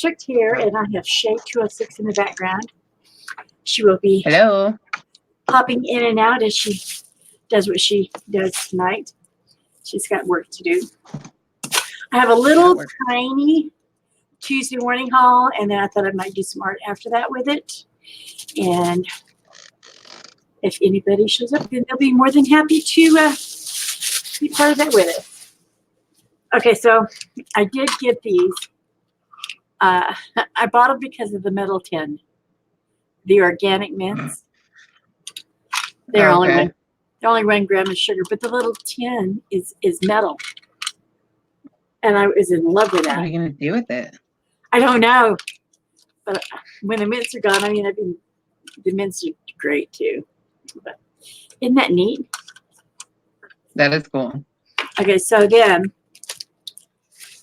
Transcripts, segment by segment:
checked here, and I have Shay 206 in the background. She will be popping in and out as she does what she does tonight. She's got work to do. I have a little tiny Tuesday morning haul, and then I thought I might do some art after that with it. And if anybody shows up, then they'll be more than happy to be part of that with us. Okay, so I did get these. I bought them because of the metal tin, the organic mints. They're only 1 gram of sugar, but the little tin is metal, and I was in love with that. What are you gonna do with it? I don't know, but when the mints are gone, I mean, the mints are great too. But isn't that neat? That is cool. Okay, so then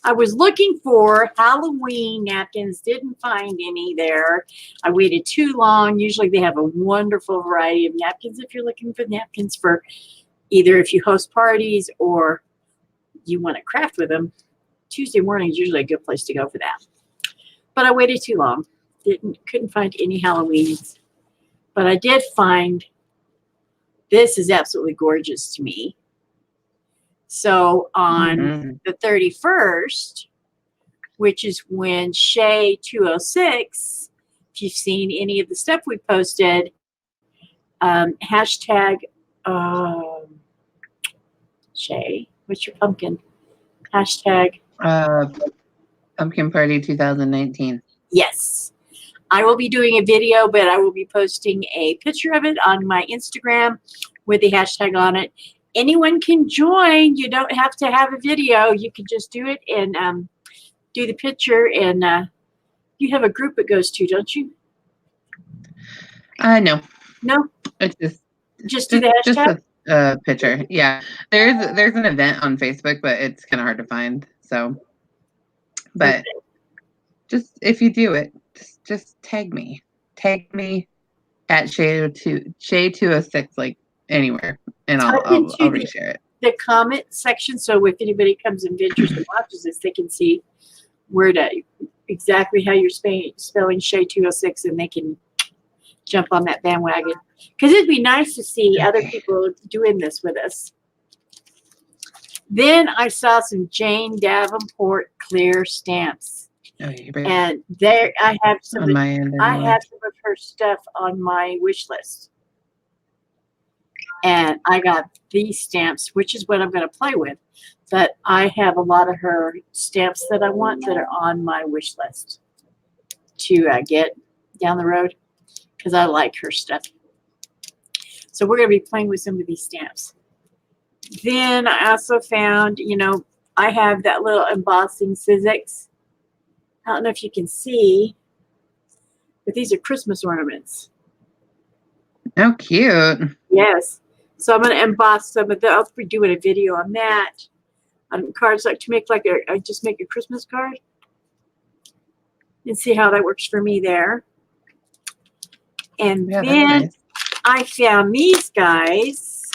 I was looking for Halloween napkins, didn't find any there. I waited too long. Usually they have a wonderful variety of napkins if you're looking for napkins for either if you host parties or you want to craft with them. Tuesday morning is usually a good place to go for that. But I waited too long. Couldn't find any Halloweens. But I did find, this is absolutely gorgeous to me. So on the 31st, which is when Shay 206, if you've seen any of the stuff we posted, hashtag Shay, what's your pumpkin? Hashtag Pumpkin Party 2019. Yes. I will be doing a video, but I will be posting a picture of it on my Instagram with the hashtag on it. Anyone can join. You don't have to have a video. You can just do it and do the picture. And you have a group it goes to, don't you? No. No? It's just do the hashtag? Just a picture. Yeah. There's an event on Facebook, but it's kind of hard to find. So, but just if you do it, just tag me. Tag me at Shay206, like anywhere, and I'll reshare it. The comment section, so if anybody comes and ventures and watches this, they can see where to exactly how you're spelling Shay 206, and they can jump on that bandwagon. Because it'd be nice to see other people doing this with us. Then I saw some Jane Davenport clear stamps. And there I have some of her stuff on my wish list. And I got these stamps, which is what I'm going to play with. But I have a lot of her stamps that I want that are on my wish list to get down the road because I like her stuff. So we're going to be playing with some of these stamps. Then I also found, I have that little embossing Sizzix. I don't know if you can see, but these are Christmas ornaments. Oh, cute. Yes. So I'm going to emboss some of those. I'll be doing a video on that. Cards like to make I just make a Christmas card and see how that works for me there. And then I found these guys.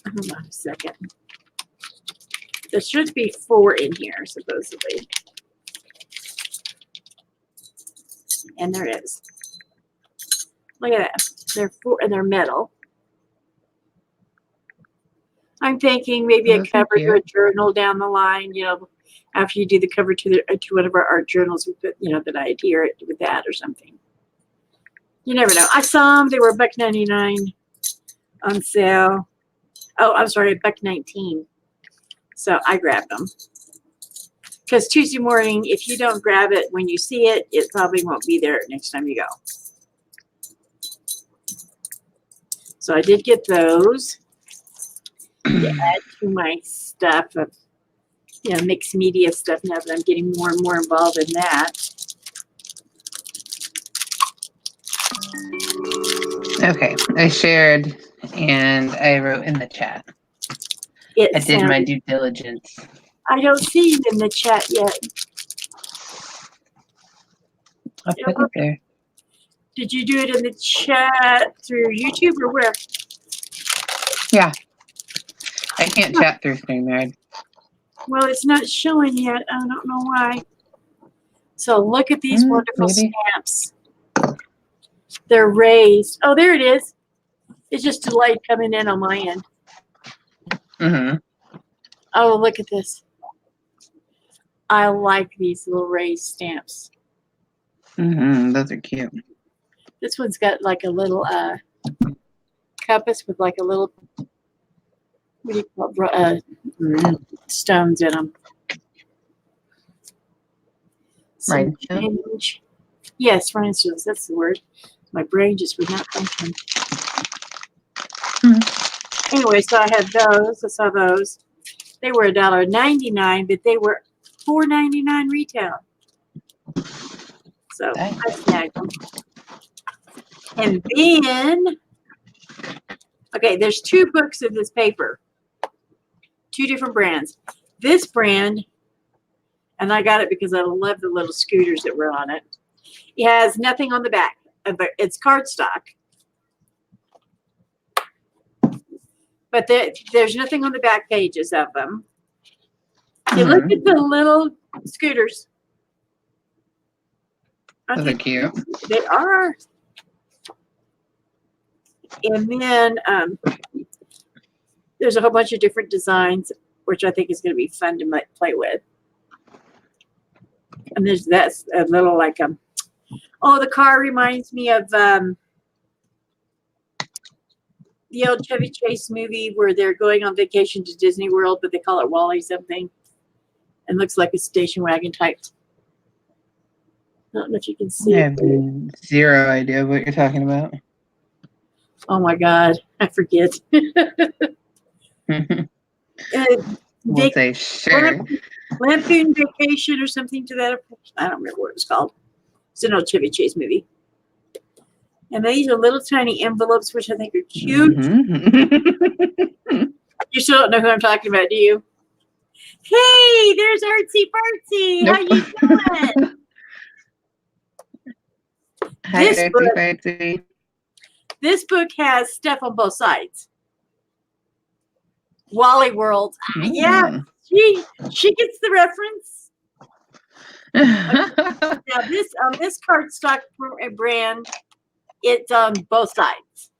Hold on a second. There should be 4 in here, supposedly. And there is. Look at that. They're 4 and they're metal. I'm thinking maybe a cover to a journal down the line, after you do the cover to one of our art journals, we put, that I adhere it with that or something. You never know. I saw them. They were $1.99 on sale. Oh, I'm sorry, $1.19. So I grabbed them. Because Tuesday morning, if you don't grab it when you see it, it probably won't be there next time you go. So I did get those to add to my stuff of, mixed media stuff now that I'm getting more and more involved in that. Okay, I shared and I wrote in the chat. I did my due diligence. I don't see you in the chat yet. I'll put it there. Did you do it in the chat through YouTube or where? Yeah. I can't chat through StreamYard. Well, it's not showing yet. I don't know why. So look at these wonderful maybe. stamps. They're raised. Oh, there it is. It's just delayed coming in on my end. Mm-hmm. Oh, look at this. I like these little raised stamps. Mm-hmm. Those are cute. This one's got like a little compass with like a little, what do you call it? Stones in them. Rhinestones? Yes, rhinestones. That's the word. My brain just would not function. Anyway, so I had those. I saw those. They were $1.99, but they were $4.99 retail. So I snagged them. And then, okay, there's 2 books of this paper. 2 different brands. This brand, and I got it because I love the little scooters that were on it. It has nothing on the back. It's cardstock. But there's nothing on the back pages of them. You look at the little scooters. Those are cute. They are. And then there's a whole bunch of different designs, which I think is going to be fun to play with. And there's that's a little like oh, the car reminds me of the old Chevy Chase movie where they're going on vacation to Disney World, but they call it Wally something. And looks like a station wagon type. I don't know if you can see. I have zero idea what you're talking about. Oh my God, I forget. We'll say sure. Lampoon Vacation or something to that effect. I don't remember what it was called. It's an old Chevy Chase movie. And these are little tiny envelopes, which I think are cute. You still don't know who I'm talking about, do you? Hey, there's Artsy Fartsy. Nope. How you doing? Hi, Artsy Fartsy. This book has stuff on both sides. Wally World. Yeah, she gets the reference. Now this cardstock brand, it's on both sides.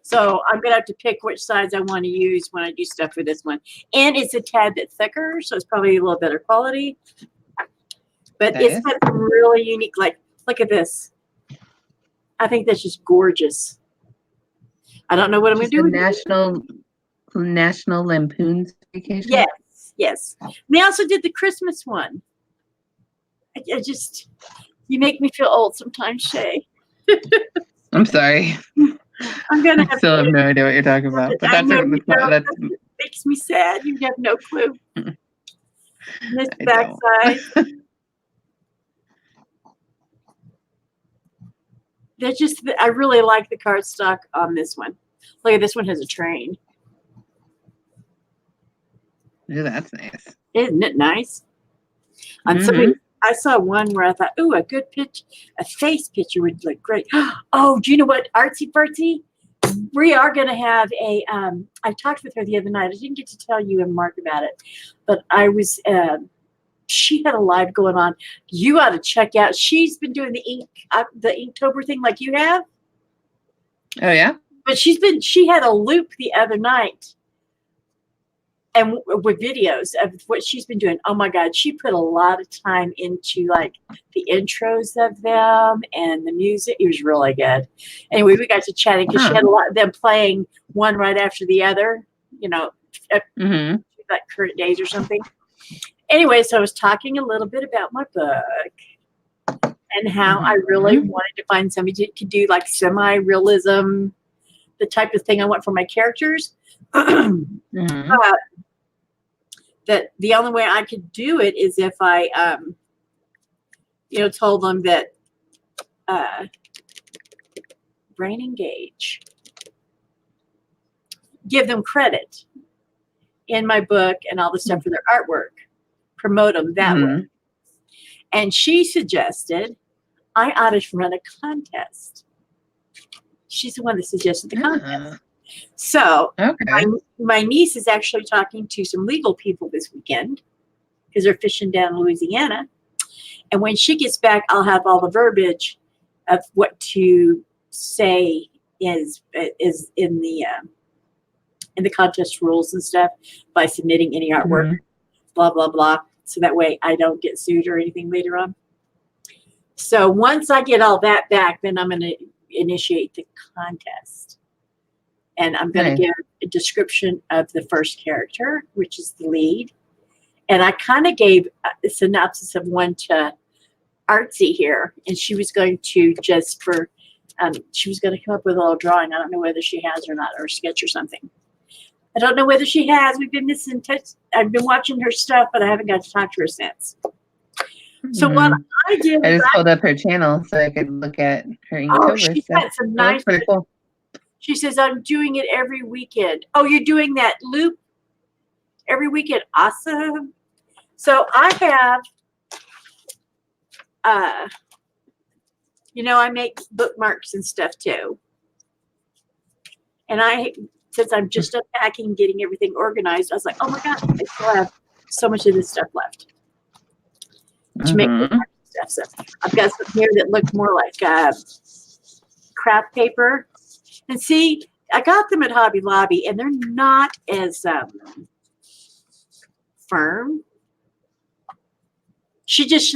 So I'm gonna have to pick which sides I want to use when I do stuff for this one. And it's a tad bit thicker, so it's probably a little better quality. But it's got some really unique, like, look at this. I think that's just gorgeous. I don't know what I'm gonna do with National Lampoon's Vacation. Yes. They also did the Christmas one. I just, you make me feel old sometimes, Shay. I'm sorry. I still have no idea what you're talking about. But that makes me sad. You have no clue. This backside. They're just, I really like the cardstock on this one. Look at this one, has a train. Ooh, that's nice. Isn't it nice? On somebody, I saw one where I thought, ooh, a good pitch, a face picture would look great. Oh, do you know what, Artsy Fartsy? We are going to have a, I talked with her the other night. I didn't get to tell you and Mark about it, but I was, she had a live going on. You ought to check out. She's been doing the Inktober thing like you have. Oh, yeah? But she had a loop the other night. And with videos of what she's been doing. Oh my God, she put a lot of time into like the intros of them and the music. It was really good. Anyway, we got to chatting because she had a lot of them playing one right after the other, you know, like current days or something. Anyway, so I was talking a little bit about my book and how I really wanted to find somebody to do like semi-realism, the type of thing I want for my characters. That the only way I could do it is if I, you know, told them that brain engage, give them credit in my book and all the stuff for their artwork, promote them that way. And she suggested I ought to run a contest. She's the one that suggested the contest. So my niece is actually talking to some legal people this weekend because they're fishing down in Louisiana. And when she gets back, I'll have all the verbiage of what to say is in the contest rules and stuff by submitting any artwork, blah, blah, blah. So that way I don't get sued or anything later on. So once I get all that back, then I'm going to initiate the contest. And I'm going to give a description of the first character, which is the lead. And I kind of gave a synopsis of one to Artsy here. And she was going to she was going to come up with a little drawing. I don't know whether she has or not, or a sketch or something. I don't know whether she has. We've been missing touch. I've been watching her stuff, but I haven't got to talk to her since. So what I did, I just pulled up her channel so I could look at her Inktober she's stuff. got some nice. Pretty cool. She says, I'm doing it every weekend. Oh, you're doing that loop every weekend? Awesome. So I have, I make bookmarks and stuff too. And since I'm just unpacking, getting everything organized, I was like, oh my God, I still have so much of this stuff left to make bookmarks and stuff. So I've got some here that look more like craft paper. And see, I got them at Hobby Lobby, and they're not as firm. She just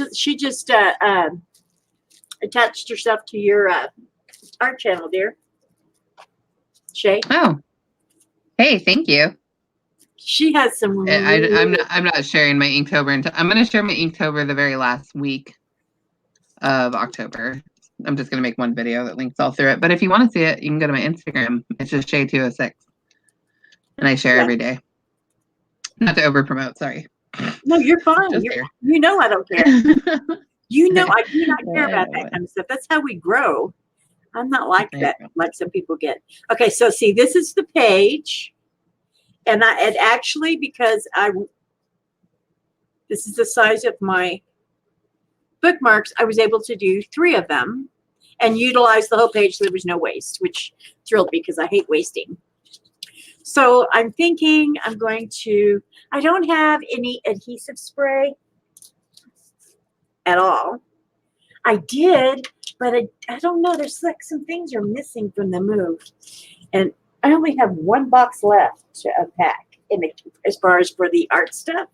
attached herself to your art channel, dear. Shay. Oh, hey, thank you. She has some. I'm not sharing my Inktober until I'm going to share my Inktober the very last week of October. I'm just going to make one video that links all through it. But if you want to see it, you can go to my Instagram. It's just Shay206. And I share every day. Not to over promote, sorry. No, you're fine. You know I don't care. You know I do not care about that kind of stuff. That's how we grow. I'm not like that, like some people get. Okay, so see, this is the page. And actually, because this is the size of my bookmarks, I was able to do 3 of them and utilize the whole page so there was no waste, which thrilled me because I hate wasting. So I'm thinking I don't have any adhesive spray at all. I did, but I don't know. There's like some things are missing from the move. And I only have 1 box left to unpack as far as for the art stuff.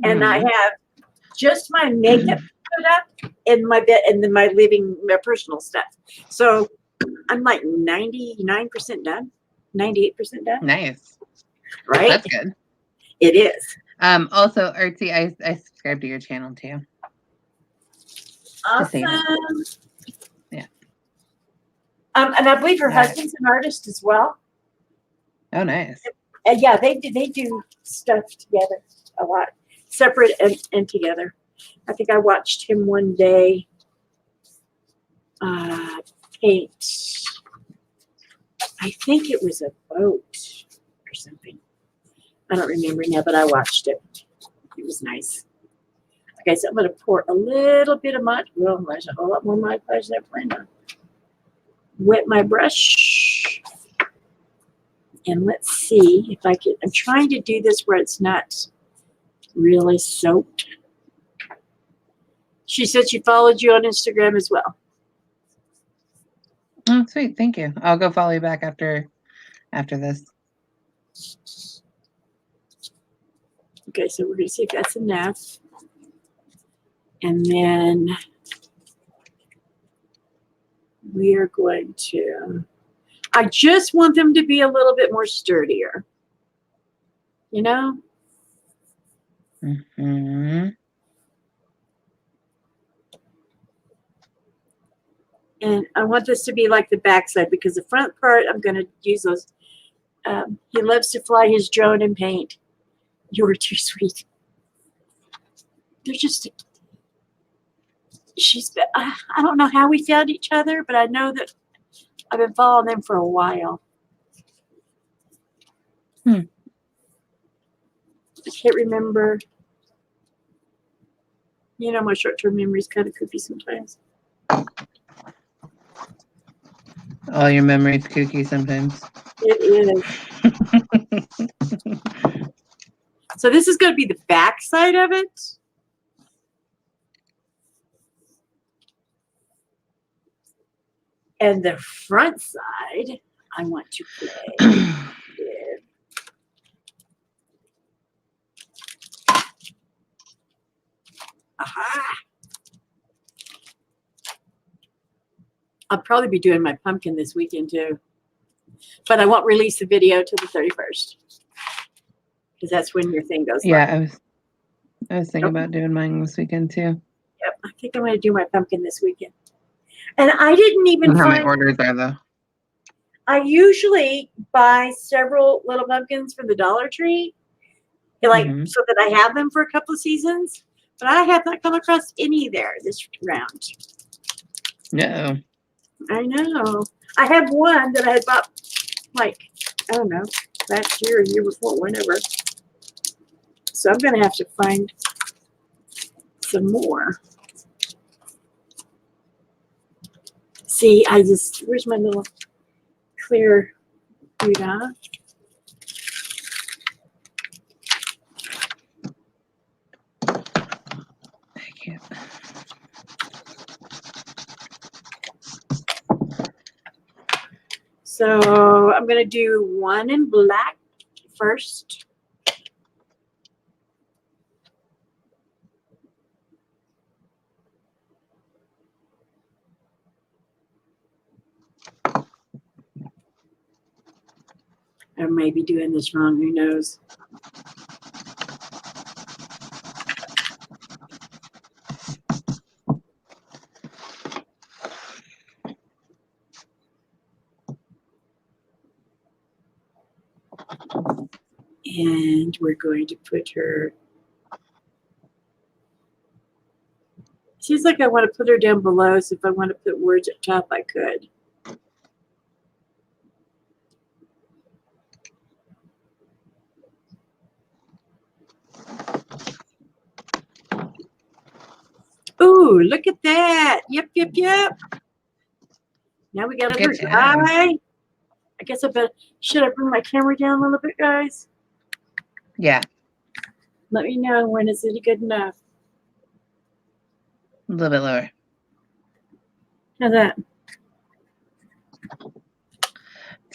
And I have just my makeup put up in my bed and then my personal stuff. So I'm like 99% done, 98% done. Nice. Right? That's good. It is. Also, Artsy, I subscribe to your channel too. Awesome. Yeah. And I believe her husband's an artist as well. Oh, nice. And yeah, they do stuff together a lot, separate and together. I think I watched him one day paint. I think it was a boat or something. I don't remember now, but I watched it. It was nice. Okay, so I'm going to pour a little bit of Mod. Well, there's a whole lot more Mod Podge than I planned on. Wet my brush. And let's see if I can. I'm trying to do this where it's not really soaked. She said she followed you on Instagram as well. Oh, sweet. Thank you. I'll go follow you back after this. Okay, so we're going to see if that's enough. And then we are going to, I just want them to be a little bit more sturdier. You know? Mm-hmm. And I want this to be like the backside because the front part, I'm going to use those. He loves to fly his drone and paint. You were too sweet. They're just, I don't know how we found each other, but I know that I've been following them for a while. I can't remember. You know, my short-term memory is kind of kooky sometimes. All your memories kooky sometimes. It is. So this is going to be the back side of it. And the front side, I want to play with. Aha! I'll probably be doing my pumpkin this weekend too. But I won't release the video till the 31st. Because that's when your thing goes live. Yeah, I was thinking about doing mine this weekend too. Yep, I think I'm going to do my pumpkin this weekend. And I didn't even How many find. orders are though? I usually buy several little pumpkins from the Dollar Tree, like so that I have them for a couple of seasons. But I have not come across any there this round. No. I know. I have one that I had bought, like, I don't know, last year or year before, whenever. So I'm going to have to find some more. See, where's my little clear Buddha? I can't. So I'm going to do one in black first. I may be doing this wrong, who knows? And we're going to put her. Seems like I want to put her down below, so if I want to put words at top, I could. Ooh, look at that. Yep, yep, yep. Now we got her eye. I guess should I bring my camera down a little bit, guys? Yeah. Let me know when it's good enough. A little bit lower. How's that?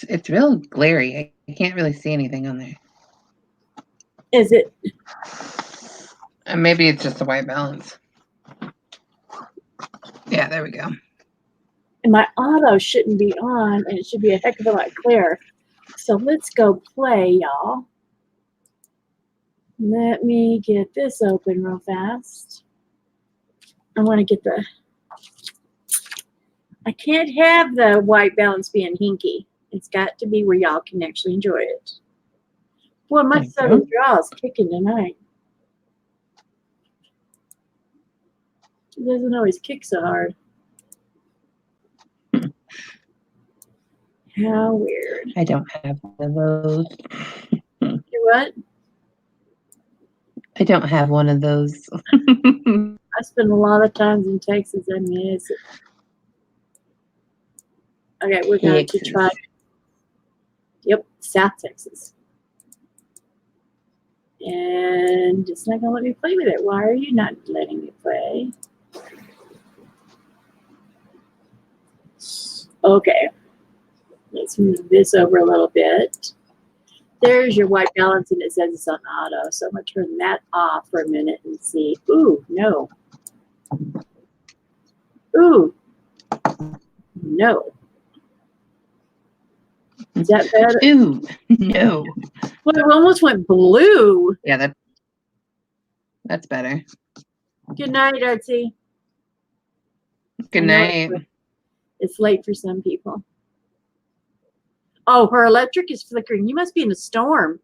It's real glary. I can't really see anything on there. Is it? Maybe it's just the white balance. Yeah, there we go. And my auto shouldn't be on, and it should be a heck of a lot clearer. So let's go play, y'all. Let me get this open real fast. I want to get I can't have the white balance being hinky. It's got to be where y'all can actually enjoy it. Boy, my southern draw is kicking tonight. It doesn't always kick so hard. How weird. I don't have one of those. You what? I don't have one of those. I spend a lot of times in Texas. I miss it. Okay, we're going to try. Yep, South Texas. And it's not going to let me play with it. Why are you not letting me play? Okay. Let's move this over a little bit. There's your white balance, and it says it's on auto. So I'm going to turn that off for a minute and see. Ooh, no. Ooh. No. Is that better? Ooh, no. Well, it almost went blue. Yeah, that's better. Good night, Artsy. Good night. It's late for some people. Oh, her electric is flickering. You must be in a storm.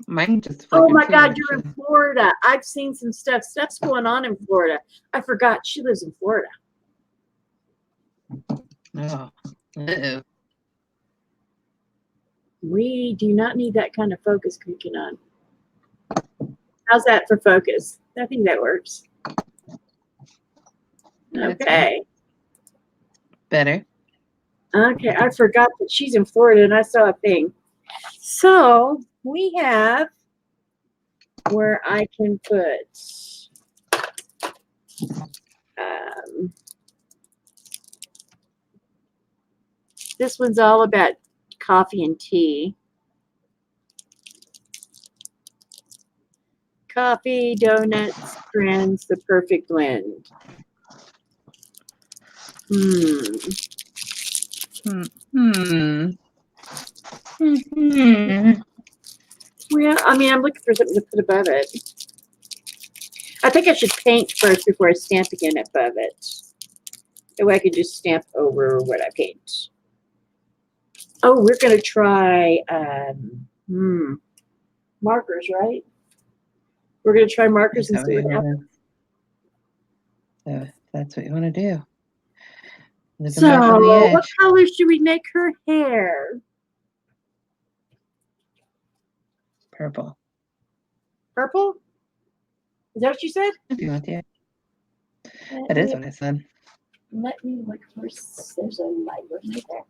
Mine just Oh my God, you're in Florida. I've seen some stuff. Stuff's going on in Florida. I forgot she lives in Florida. Oh. Uh-oh. We do not need that kind of focus clicking on. How's that for focus? I think that works. Okay. Better. Okay, I forgot that she's in Florida and I saw a thing. So we have where I can put This one's all about coffee and tea. Coffee, donuts, friends, the perfect blend. Well, I mean, I'm looking for something to put above it. I think I should paint first before I stamp again above it. That way I can just stamp over what I paint. Oh, we're going to try markers, right? We're going to try markers instead of so that's what you want to do. So, what color should we make her hair? Purple. Purple? Is that what you said? If you want to. That is what I said. Let me look first. There's a light right there.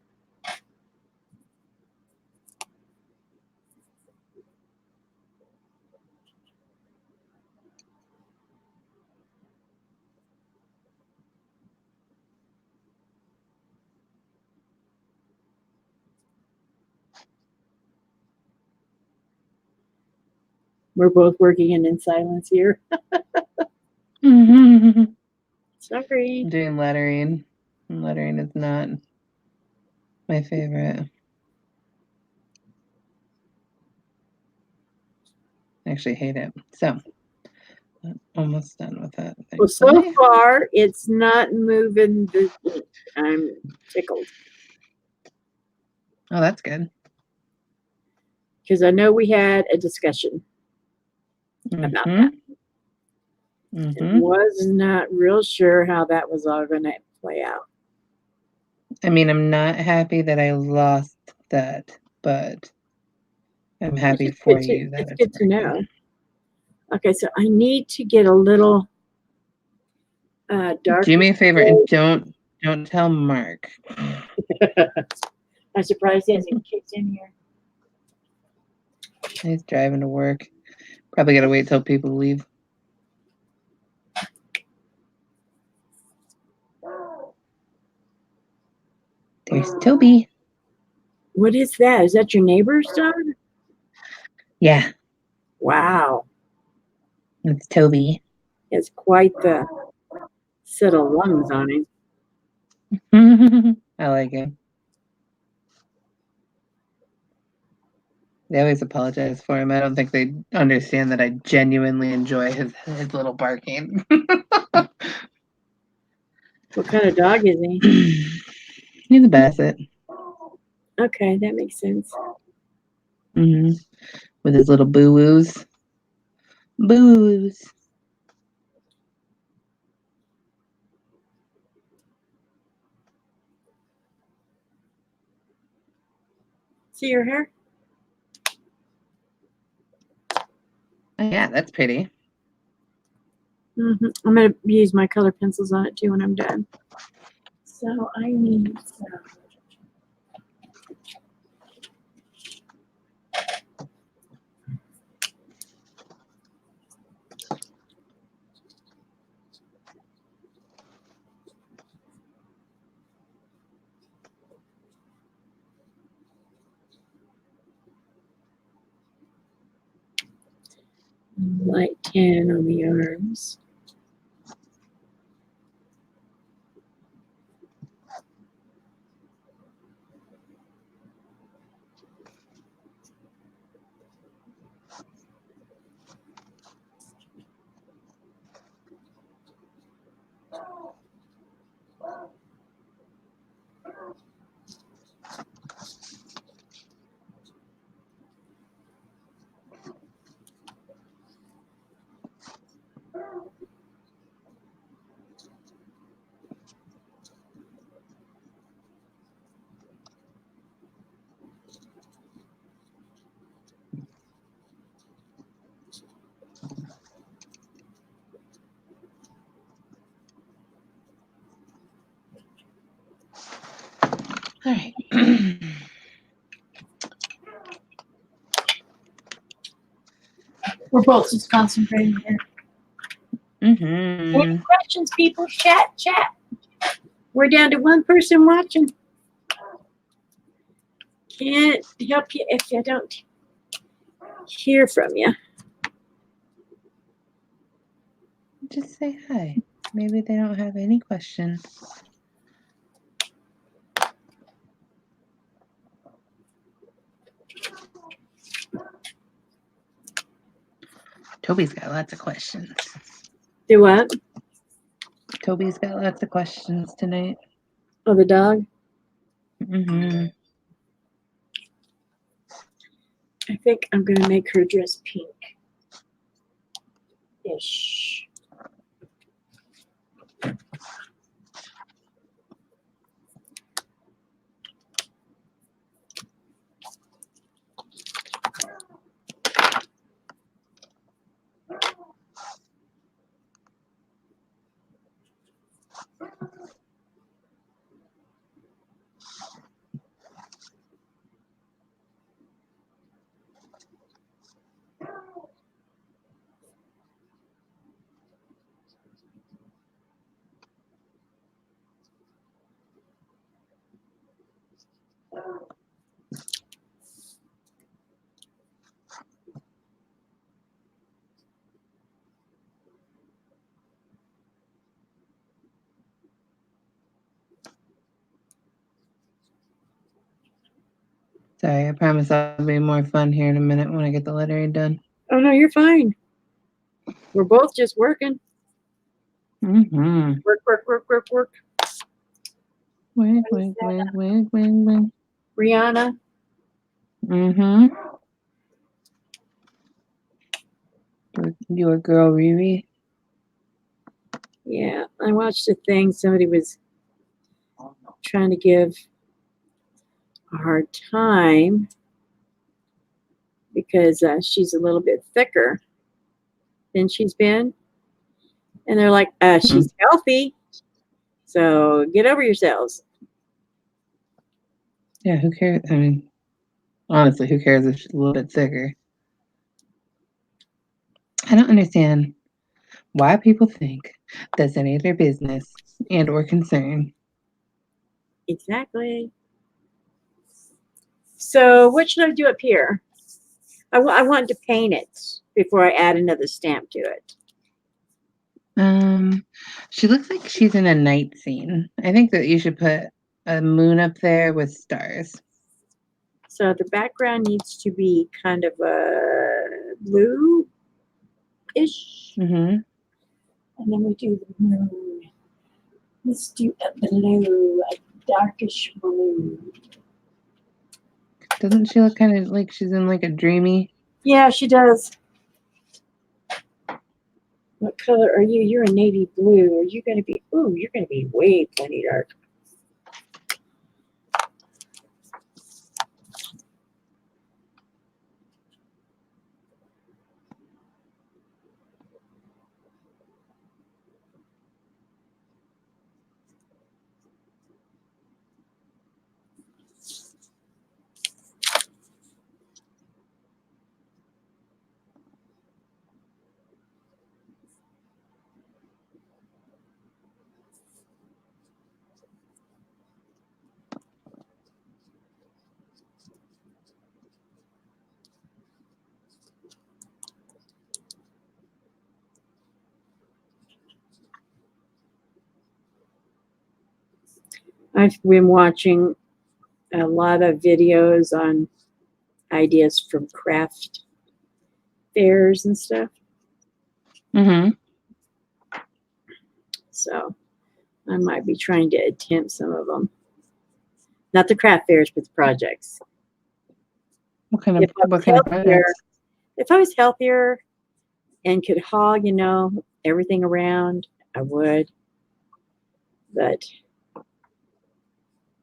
We're both working in silence here. Sorry. I'm doing lettering. Lettering is not my favorite. I actually hate it. So, I'm almost done with that. Well, so far, it's not moving the ink. I'm tickled. Oh, that's good. Because I know we had a discussion about that. I was not real sure how that was all going to play out. I mean, I'm not happy that I lost that, but I'm happy for you that it's good to know. Okay, so I need to get a little darker. Do me a favor and don't tell Mark. I'm surprised he hasn't kicked in here. He's driving to work. Probably got to wait till people leave. There's Toby. What is that? Is that your neighbor's dog? Yeah. Wow. It's Toby. He has quite the set of lungs on him. I like him. They always apologize for him. I don't think they understand that I genuinely enjoy his little barking. What kind of dog is he? He's a basset. Okay, that makes sense. With his little boo-woos. Boo-woos. See your hair? Oh, yeah, that's pretty. I'm going to use my color pencils on it too when I'm done. So I need some. Light tan on the arms. All right. We're both just concentrating here. Any questions, people? Chat. We're down to one person watching. Can't help you if I don't hear from you. Just say hi. Maybe they don't have any questions. Toby's got lots of questions. Do what? Toby's got lots of questions tonight. Oh, the dog? Mm-hmm. I think I'm going to make her dress pink-ish. Sorry, I promise I'll be more fun here in a minute when I get the lettering done. Oh, no, you're fine. We're both just working. Mm-hmm. Work. Work. Rihanna. Mm-hmm. Your girl, Riri. Yeah, I watched a thing. Somebody was trying to give a hard time because she's a little bit thicker than she's been. And they're like, she's healthy. So get over yourselves. Yeah, who cares? I mean, honestly, who cares if she's a little bit thicker? I don't understand why people think that's any of their business and or concern. Exactly. So what should I do up here? I want to paint it before I add another stamp to it. She looks like she's in a night scene. I think that you should put a moon up there with stars. So the background needs to be kind of a blue-ish. Mm-hmm. And then we do the moon. Let's do a blue, a darkish blue. Doesn't she look kind of like she's in like a dreamy? Yeah, she does. What color are you? You're a navy blue. Are you going to be? Ooh, you're going to be way plenty dark. I've been watching a lot of videos on ideas from craft fairs and stuff. Mm-hmm. So I might be trying to attempt some of them. Not the craft fairs, but the projects. What kind of projects? If I was healthier and could haul, everything around, I would. But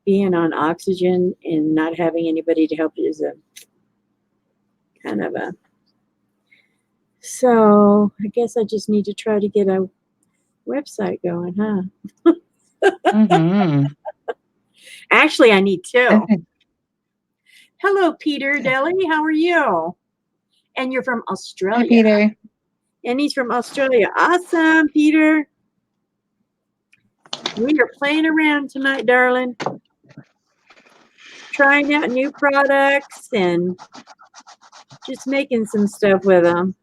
being on oxygen and not having anybody to help you is a kind of a. So I guess I just need to try to get a website going, huh? Mm-hmm. Actually, I need two. Hello, Peter Deli. How are you? And you're from Australia. Hi, Peter. And he's from Australia. Awesome, Peter. We are playing around tonight, darling. Trying out new products and just making some stuff with them.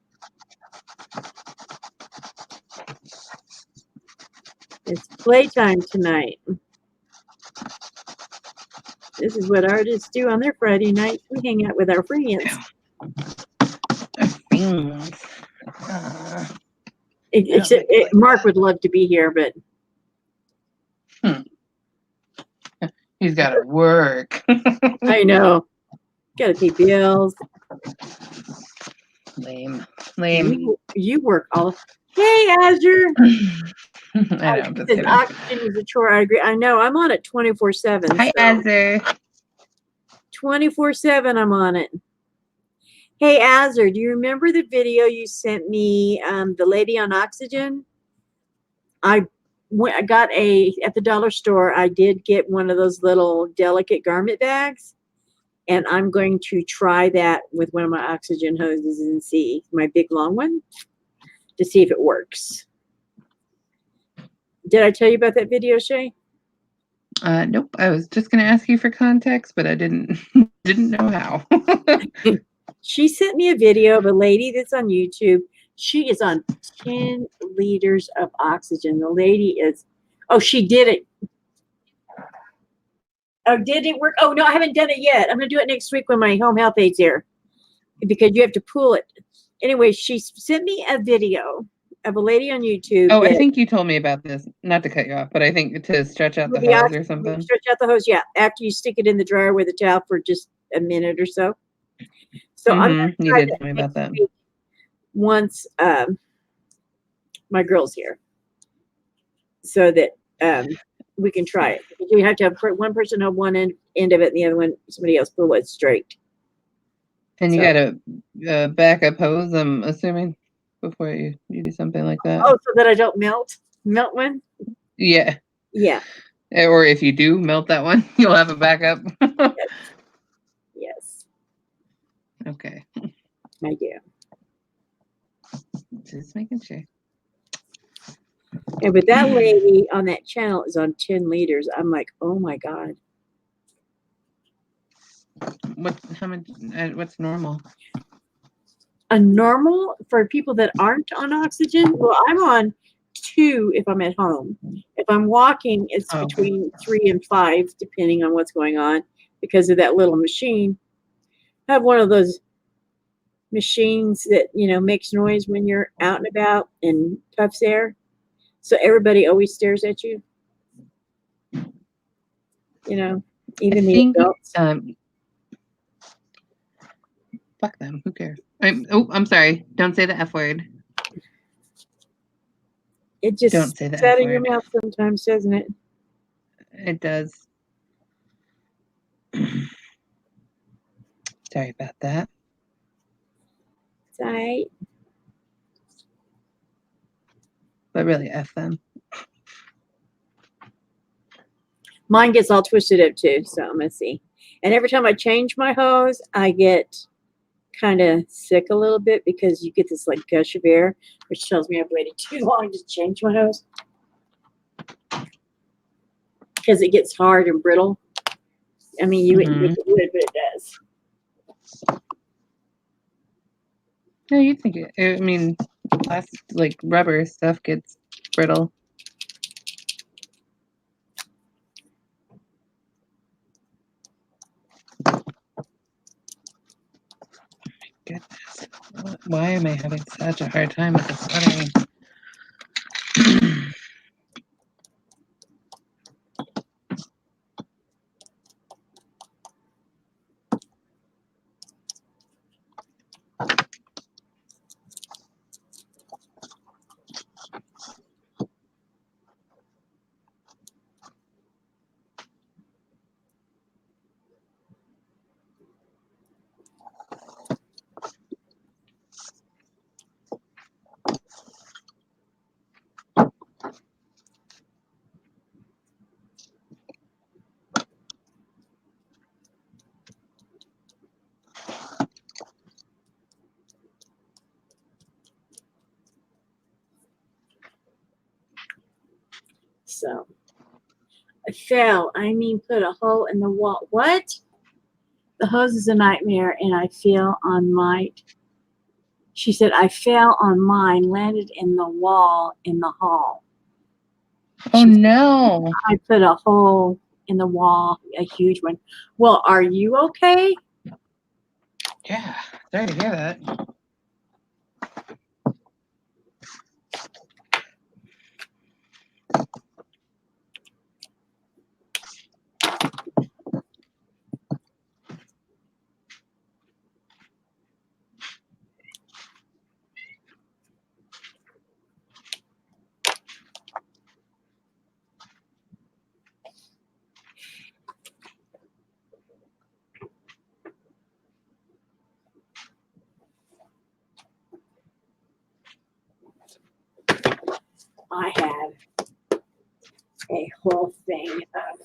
It's playtime tonight. This is what artists do on their Friday nights. We hang out with our friends. Mark would love to be here, but he's got to work. I know. Got to pay bills. Lame. You work all. Hey, Azure. I know. I'm just kidding. Oxygen is a chore. I agree. I know. I'm on it 24/7. Hi, Azure. 24/7. I'm on it. Hey, Azure, do you remember the video you sent me? The lady on oxygen. I got at the dollar store. I did get one of those little delicate garment bags, and I'm going to try that with one of my oxygen hoses and see my big long one to see if it works. Did I tell you about that video, Shay? Nope. I was just going to ask you for context, but I didn't know how. She sent me a video of a lady that's on YouTube. She is on 10 liters of oxygen. The lady is, she did it. Oh, did it work? Oh, no, I haven't done it yet. I'm going to do it next week when my home health aid's here because you have to pull it. Anyway, she sent me a video of a lady on YouTube. Oh, I think you told me about this. Not to cut you off, but I think to stretch out the hose or something. Stretch out the hose, yeah. After you stick it in the dryer with a towel for just a minute or so. So I'm you did tell me about that. Once my girl's here, so that we can try it. You have to have one person hold one end of it, and the other one somebody else pull it straight. And you got a backup hose, I'm assuming, before you do something like that. Oh, so that I don't melt one. Yeah. Yeah. Or if you do melt that one, you'll have a backup. Yes. Okay. I do. Just making sure. And with that lady on that channel is on 10 liters. I'm like, oh my God. What's normal? A normal for people that aren't on oxygen? Well, I'm on 2 if I'm at home. If I'm walking, it's between 3 and 5, depending on what's going on, because of that little machine. I have one of those machines that, makes noise when you're out and about and puffs air. So everybody always stares at you. Even the adults. Fuck them. Who cares? I'm sorry. Don't say the F word. It just don't say the out of your mouth sometimes, doesn't it? It does. Sorry about that. It's all right. But really, F them. Mine gets all twisted up too, so I'm going to see. And every time I change my hose, I get kind of sick a little bit because you get this like gush of air, which tells me I've waited too long to change my hose. Because it gets hard and brittle. I mean, you wouldn't think it would, but it does. No, you'd think it. I mean, plastic, like rubber stuff gets brittle. Goodness. Why am I having such a hard time with this lettering? So I fell. I mean, put a hole in the wall. What? The hose is a nightmare, and I fell on mine. She said, I fell on mine, landed in the wall in the hall. Oh, no. I put a hole in the wall, a huge one. Well, are you okay? Yeah, sorry to hear that. I had a whole thing of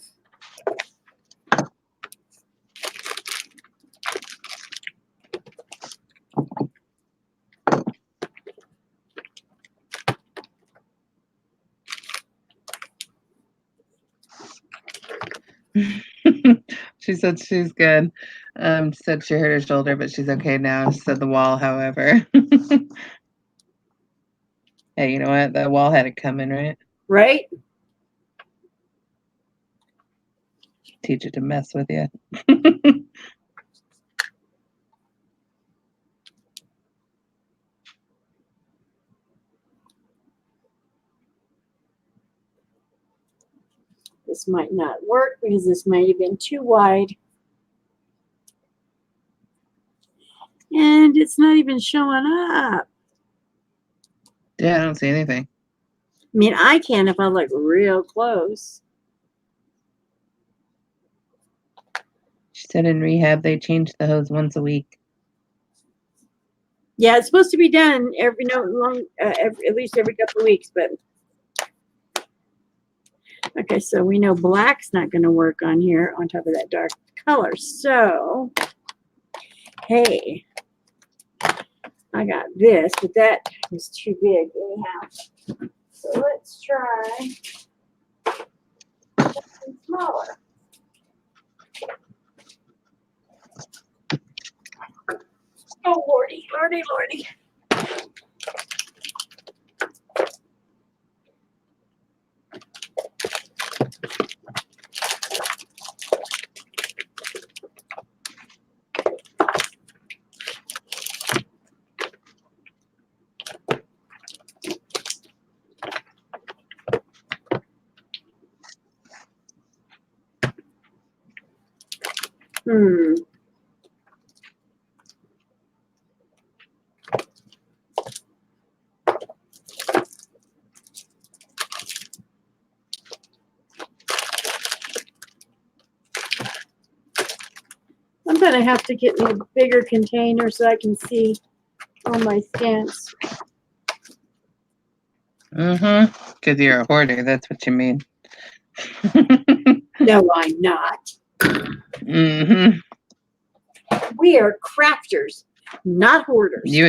She said she's good. Said she hurt her shoulder, but she's okay now. She said the wall, however. Hey, you know what? The wall had it coming, right? right? Teach it to mess with you. This might not work because this might have been too wide. And it's not even showing up. Yeah, I don't see anything. I mean, I can if I look real close. She said in rehab they change the hose once a week. Yeah, it's supposed to be done every at least every couple of weeks, but okay, so we know black's not going to work on here on top of that dark color. So, hey, I got this, but that was too big anyhow. So let's try something smaller. Oh, Lordy, Lordy, Lordy. I'm going to have to get me a bigger container so I can see all my stamps. Because you're a hoarder, that's what you mean. No, I'm not. We are crafters, not hoarders. You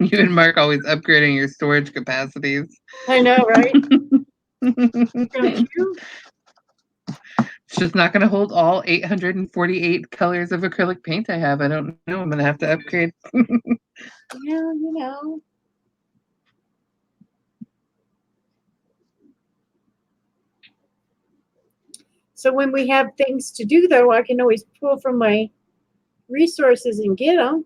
and Mark always upgrading your storage capacities. I know, right? Don't you? It's just not going to hold all 848 colors of acrylic paint I have. I don't know. I'm going to have to upgrade. Yeah, you know. So when we have things to do, though, I can always pull from my resources and get them.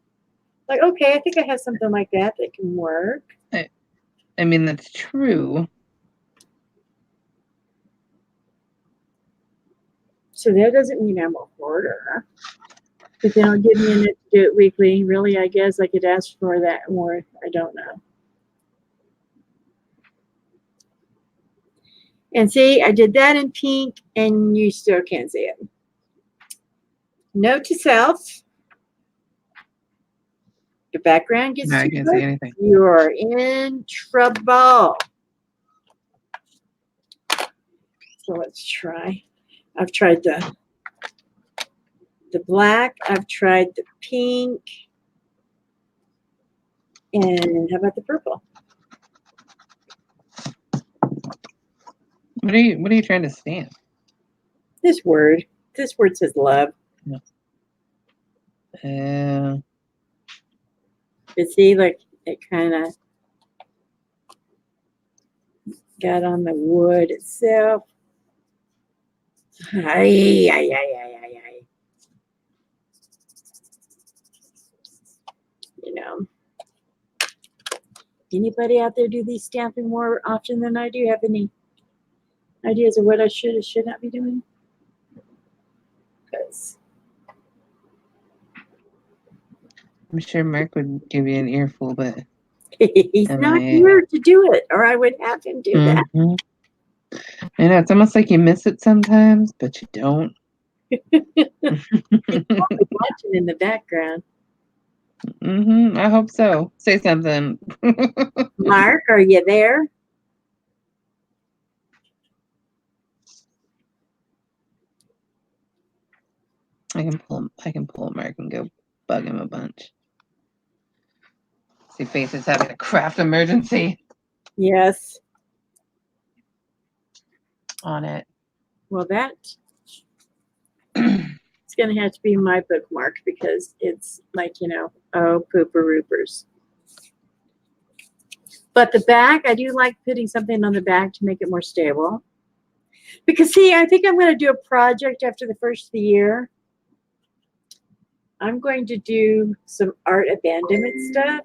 Like, okay, I think I have something like that that can work. I mean, that's true. So that doesn't mean I'm a hoarder. But then I'll give me a minute to do it weekly. Really, I guess I could ask for that more. I don't know. And see, I did that in pink, and you still can't see it. Note to self. The background gets I too can't dark, see anything. you're in trouble. So let's try. I've tried the black. I've tried the pink. And how about the purple? What are you trying to stamp? This word says love. Yeah. You see, like it kind of got on the wood itself. Ay, ay, ay, ay, ay, ay. You know, anybody out there do these stamping more often than I do? Have any ideas of what I should or should not be doing? Because I'm sure Mark would give you an earful, but he's not here to do it, or I would have him do that. I know, it's almost like you miss it sometimes, but you don't. He's probably watching in the background. I hope so. Say something. Mark, are you there? I can pull Mark and go bug him a bunch. See, Faith is having a craft emergency. Yes. On it. Well, that it's going to have to be my bookmark because it's like, oh, pooper roopers. But the back, I do like putting something on the back to make it more stable. Because, see, I think I'm going to do a project after the first of the year. I'm going to do some art abandonment stuff.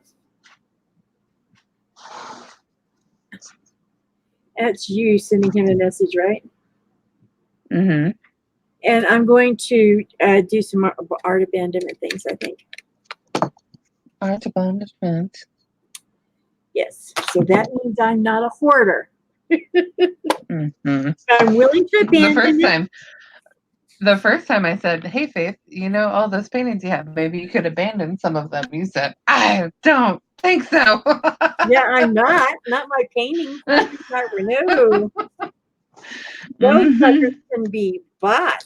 That's you sending him a message, right? Mm-hmm. And I'm going to do some art abandonment things, I think. Art abandonment. Yes. So that means I'm not a hoarder. Mm-hmm. I'm willing to abandon The first time I said, hey, Faith, all those paintings you have, maybe you could abandon some of them. You said, I don't think so. Yeah, I'm not my paintings. No. Those suckers can be bought.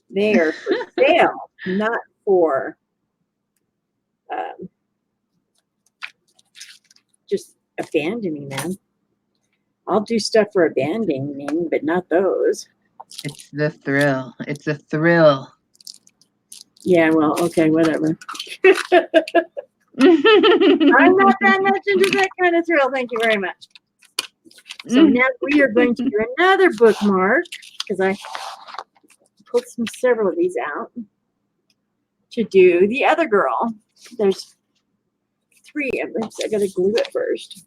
They are for sale, not for just abandoning them. I'll do stuff for abandoning, but not those. It's the thrill. It's a thrill. Yeah, well, okay, whatever. I'm not that much into that kind of thrill. Thank you very much. So now we are going to do another bookmark because I pulled several of these out to do the other girl. There's 3 of them, so I got to glue it first.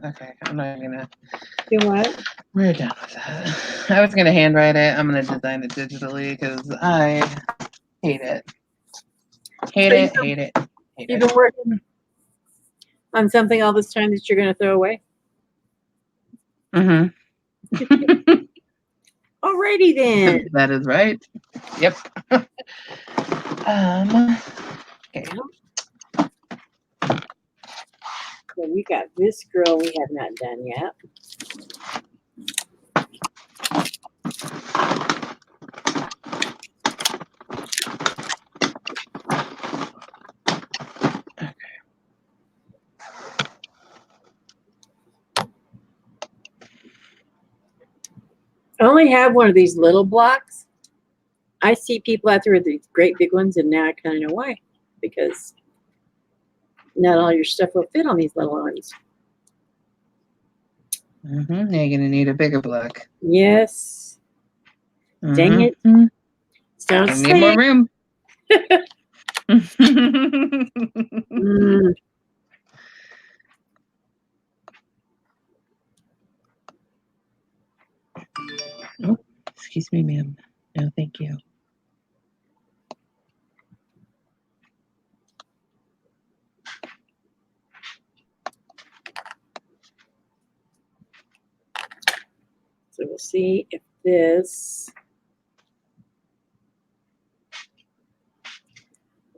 Okay, I'm not gonna. Do what? We're done with that. I was gonna handwrite it. I'm gonna design it digitally because I hate it. Hate it. You've been working on something all this time that you're going to throw away? Mm-hmm. Alrighty then. That is right. Yep. Okay. So we got this girl we have not done yet. I only have one of these little blocks. I see people out there with these great big ones, and now I kind of know why. Because not all your stuff will fit on these little ones. Mm-hmm. Now you're gonna need a bigger block. Yes. Mm-hmm. Dang it. Don't need more room. Oh, excuse me, ma'am. No, thank you. So we'll see if this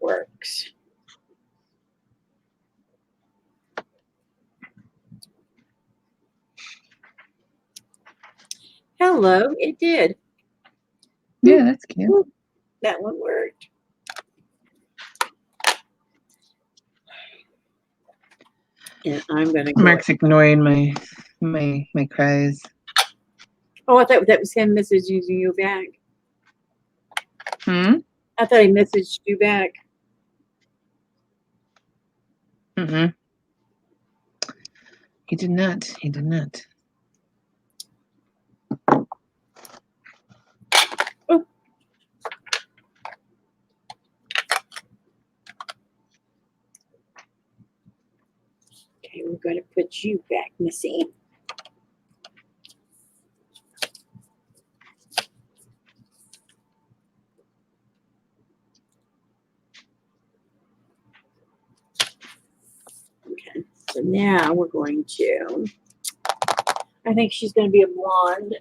works. Hello, it did. Yeah, that's cute. That one worked. And I'm gonna go. Mark's ignoring my cries. Oh, I thought that was him messaging you back. I thought he messaged you back. He did not. He did not. Oh. Okay, we're going to put you back, Missy. Okay, so now we're going to, I think she's going to be a blonde.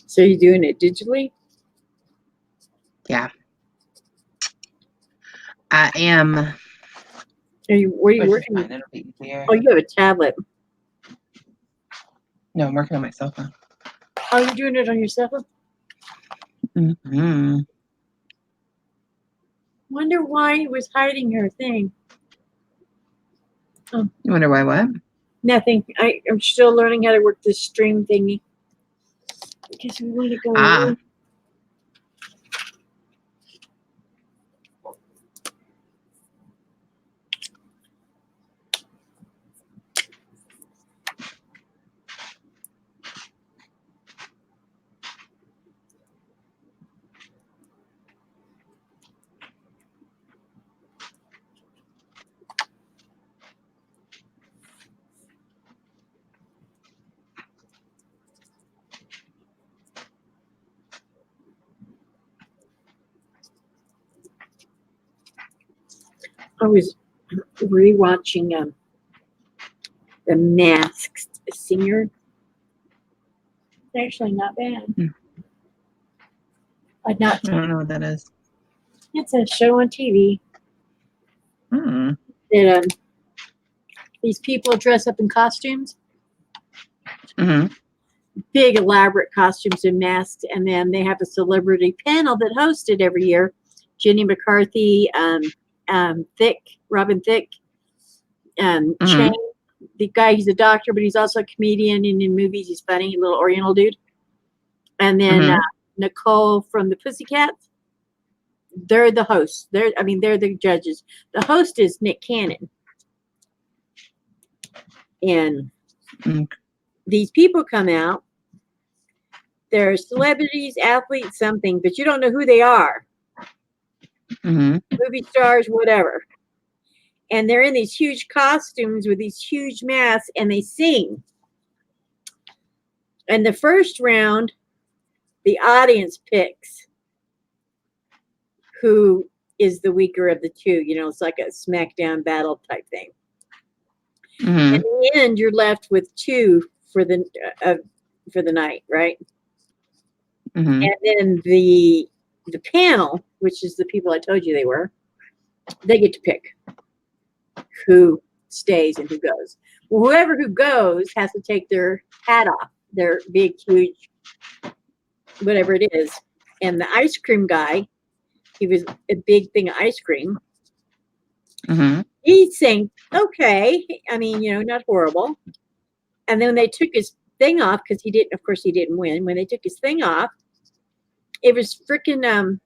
So you're doing it digitally? Yeah. I am. Where are you working? Fine, it'll be easier. Oh, you have a tablet. No, I'm working on my cell phone. Oh, you're doing it on your cell phone? Wonder why he was hiding her thing. Oh. You wonder why what? Nothing. I'm still learning how to work this stream thingy. Because we want to go. I was rewatching The Masked Singer. It's actually not bad. I don't know what that is. It's a show on TV. That these people dress up in costumes. Big elaborate costumes and masks, and then they have a celebrity panel that hosted every year. Jenny McCarthy, Robin Thicke, Chang, the guy, he's a doctor, but he's also a comedian, and in movies he's funny, little Oriental dude. And then Nicole from the Pussycats. They're the hosts. They're the judges. The host is Nick Cannon. And these people come out. They're celebrities, athletes, something, but you don't know who they are. Movie stars, whatever. And they're in these huge costumes with these huge masks, and they sing. And the first round, the audience picks who is the weaker of the two. You know, it's like a SmackDown battle type thing. In the end, you're left with two for the night, right? And then the panel, which is the people I told you they were, they get to pick who stays and who goes. Well, whoever who goes has to take their hat off, their big, huge, whatever it is. And the ice cream guy, he was a big thing of ice cream. He'd saying, okay, I mean, you know, not horrible. And then when they took his thing off, because he didn't win. When they took his thing off, it was freaking,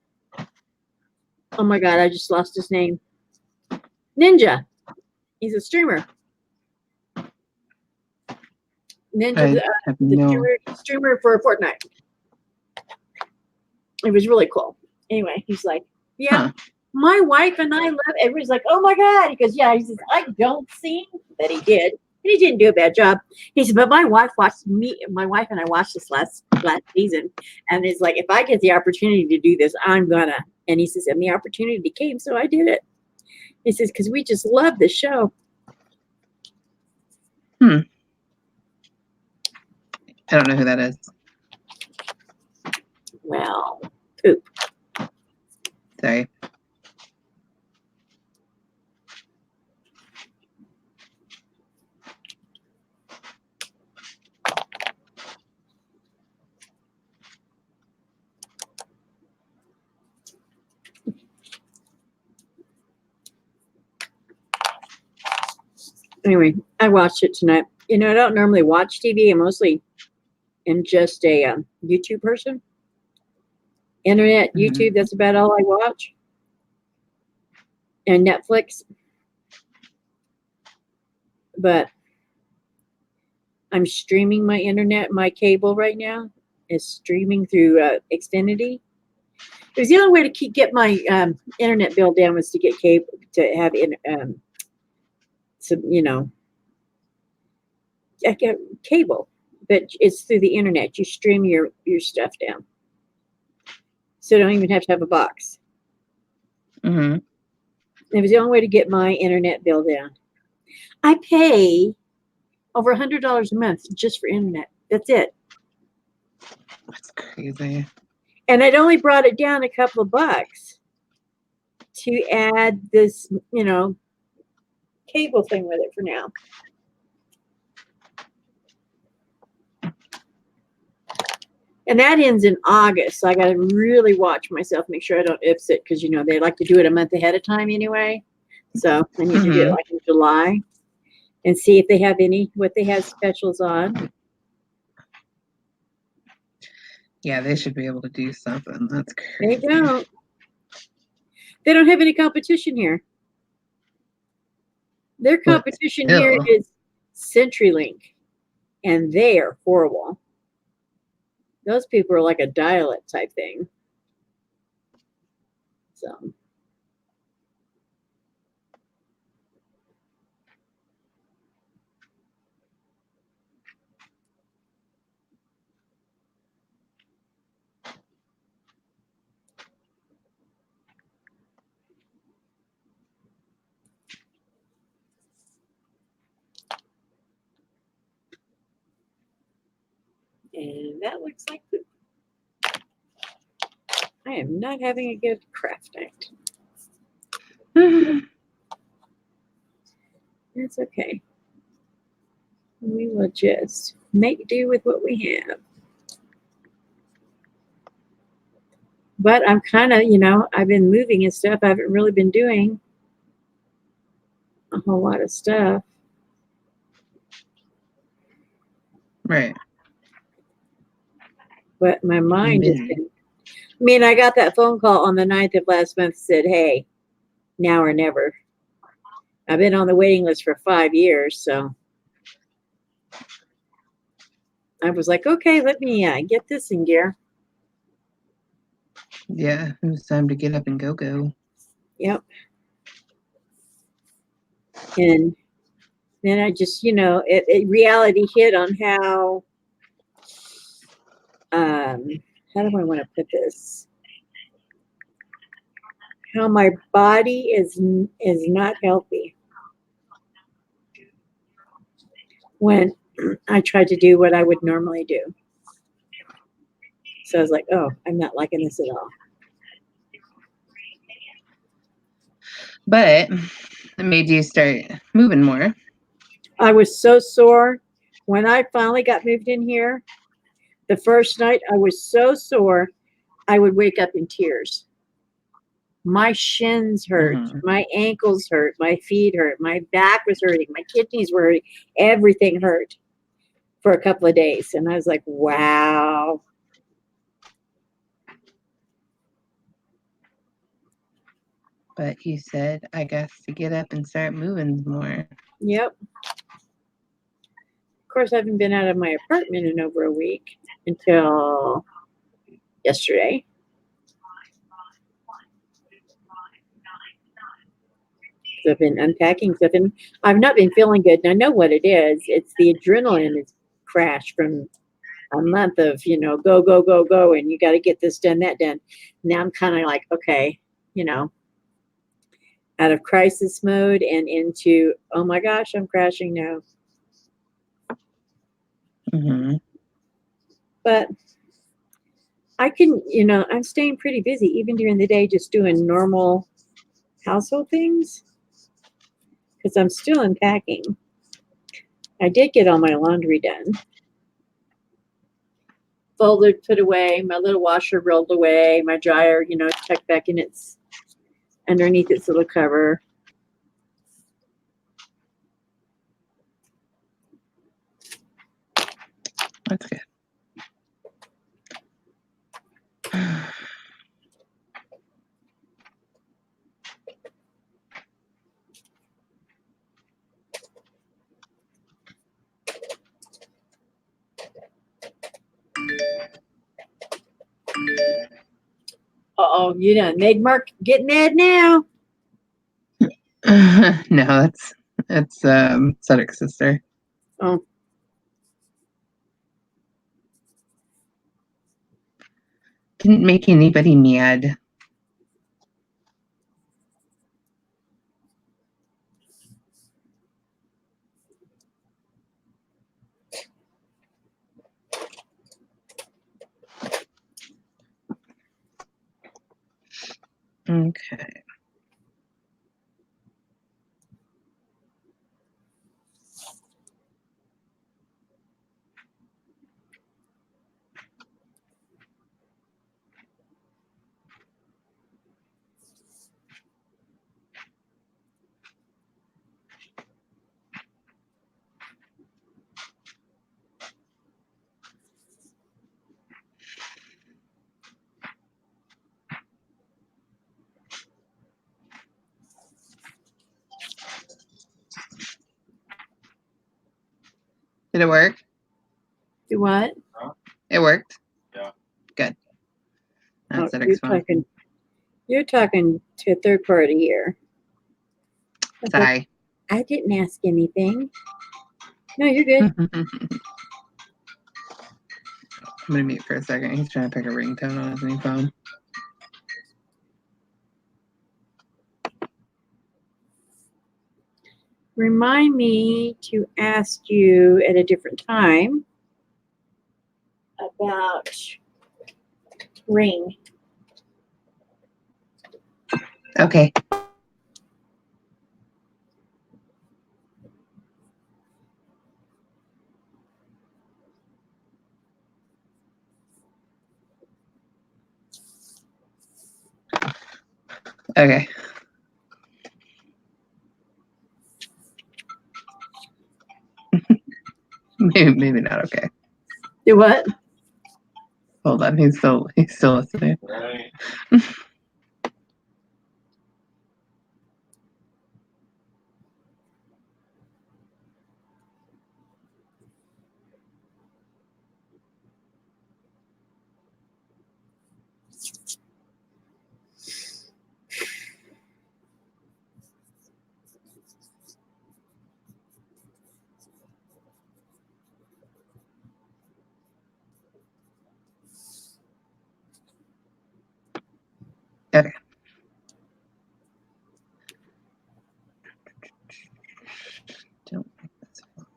oh my God, I just lost his name. Ninja. He's a streamer. Ninja, the streamer for Fortnite. It was really cool. Anyway, he's like, yeah, My wife and I love. Everybody's like, "Oh my god!" He goes, "Yeah." He says, "I don't see that he did, and he didn't do a bad job." He said, "But my wife watched me. My wife and I watched this last season, and it's like, if I get the opportunity to do this, I'm gonna." And he says, "And the opportunity came, so I did it." He says, "Because we just love the show." I don't know who that is. Well, poop. Sorry. Anyway, I watched it tonight. I don't normally watch TV. I mostly am just a YouTube person. Internet, YouTube, that's about all I watch. And Netflix. But I'm streaming my internet, my cable right now is streaming through Xfinity. It was the only way to get my internet bill down was to get cable, to have some, I get cable, but it's through the internet. You stream your stuff down, so you don't even have to have a box. It was the only way to get my internet bill down. I pay over $100 a month just for internet. That's it. That's crazy. And I'd only brought it down a couple of bucks to add this, cable thing with it for now. And that ends in August. So I got to really watch myself, make sure I don't ips it, because, they like to do it a month ahead of time anyway. So I need to do it like in July and see if they have what they have specials on. Yeah, they should be able to do something. That's crazy. They don't. They don't have any competition here. Their competition here is CenturyLink, and they are horrible. Those people are like a dial-up type thing. So. And that looks like poop. I am not having a good craft night. That's okay. We will just make do with what we have. But I'm kind of, I've been moving and stuff. I haven't really been doing a whole lot of stuff. Right. But my mind has been, I got that phone call on the 9th of last month, said, "Hey, now or never." I've been on the waiting list for 5 years, so I was like, okay, let me get this in gear. Yeah, it was time to get up and go. Yep. And then I just, reality hit on how do I want to put this? How my body is not healthy. When I tried to do what I would normally do. So I was like, oh, I'm not liking this at all. But it made you start moving more. I was so sore. When I finally got moved in here, the first night I was so sore, I would wake up in tears. My shins hurt, my ankles hurt, my feet hurt, my back was hurting, my kidneys were hurting, everything hurt for a couple of days. And I was like, wow. But you said, I guess, to get up and start moving more. Yep. Of course, I haven't been out of my apartment in over a week until yesterday. So I've been unpacking stuff, and I've not been feeling good. And I know what it is. It's the adrenaline has crashed from a month of, go, go, go, go, and you got to get this done, that done. Now I'm kind of like, okay, out of crisis mode and into, oh my gosh, I'm crashing now. Mm-hmm. But I can, I'm staying pretty busy even during the day, just doing normal household things because I'm still unpacking. I did get all my laundry done. Folded, put away, my little washer rolled away, my dryer, tucked back in underneath its little cover. That's good. Uh-oh, you done made Mark get mad now? No, that's Cedric's sister. Oh. Didn't make anybody mad. Okay. Did it work? Do what? It worked? Yeah. Good. That's Cedric's phone. You're talking to a third party here. Sorry. I didn't ask anything. No, you're good. I'm going to mute for a second. He's trying to pick a ringtone on his new phone. Remind me to ask you at a different time about Ring. Okay. Okay. Maybe not okay. Do what? Hold on, he's still listening. Right. Okay. Don't make this font.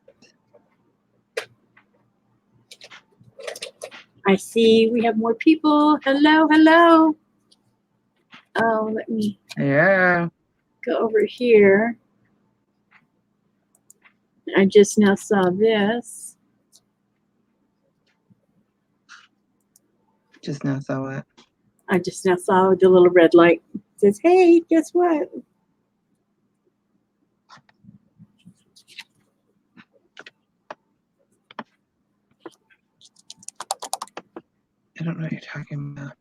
I see we have more people. Hello, hello. Oh, let me Yeah. go over here. I just now saw this. Just now saw what? I just now saw the little red light. It says, hey, guess what? I don't know what you're talking about.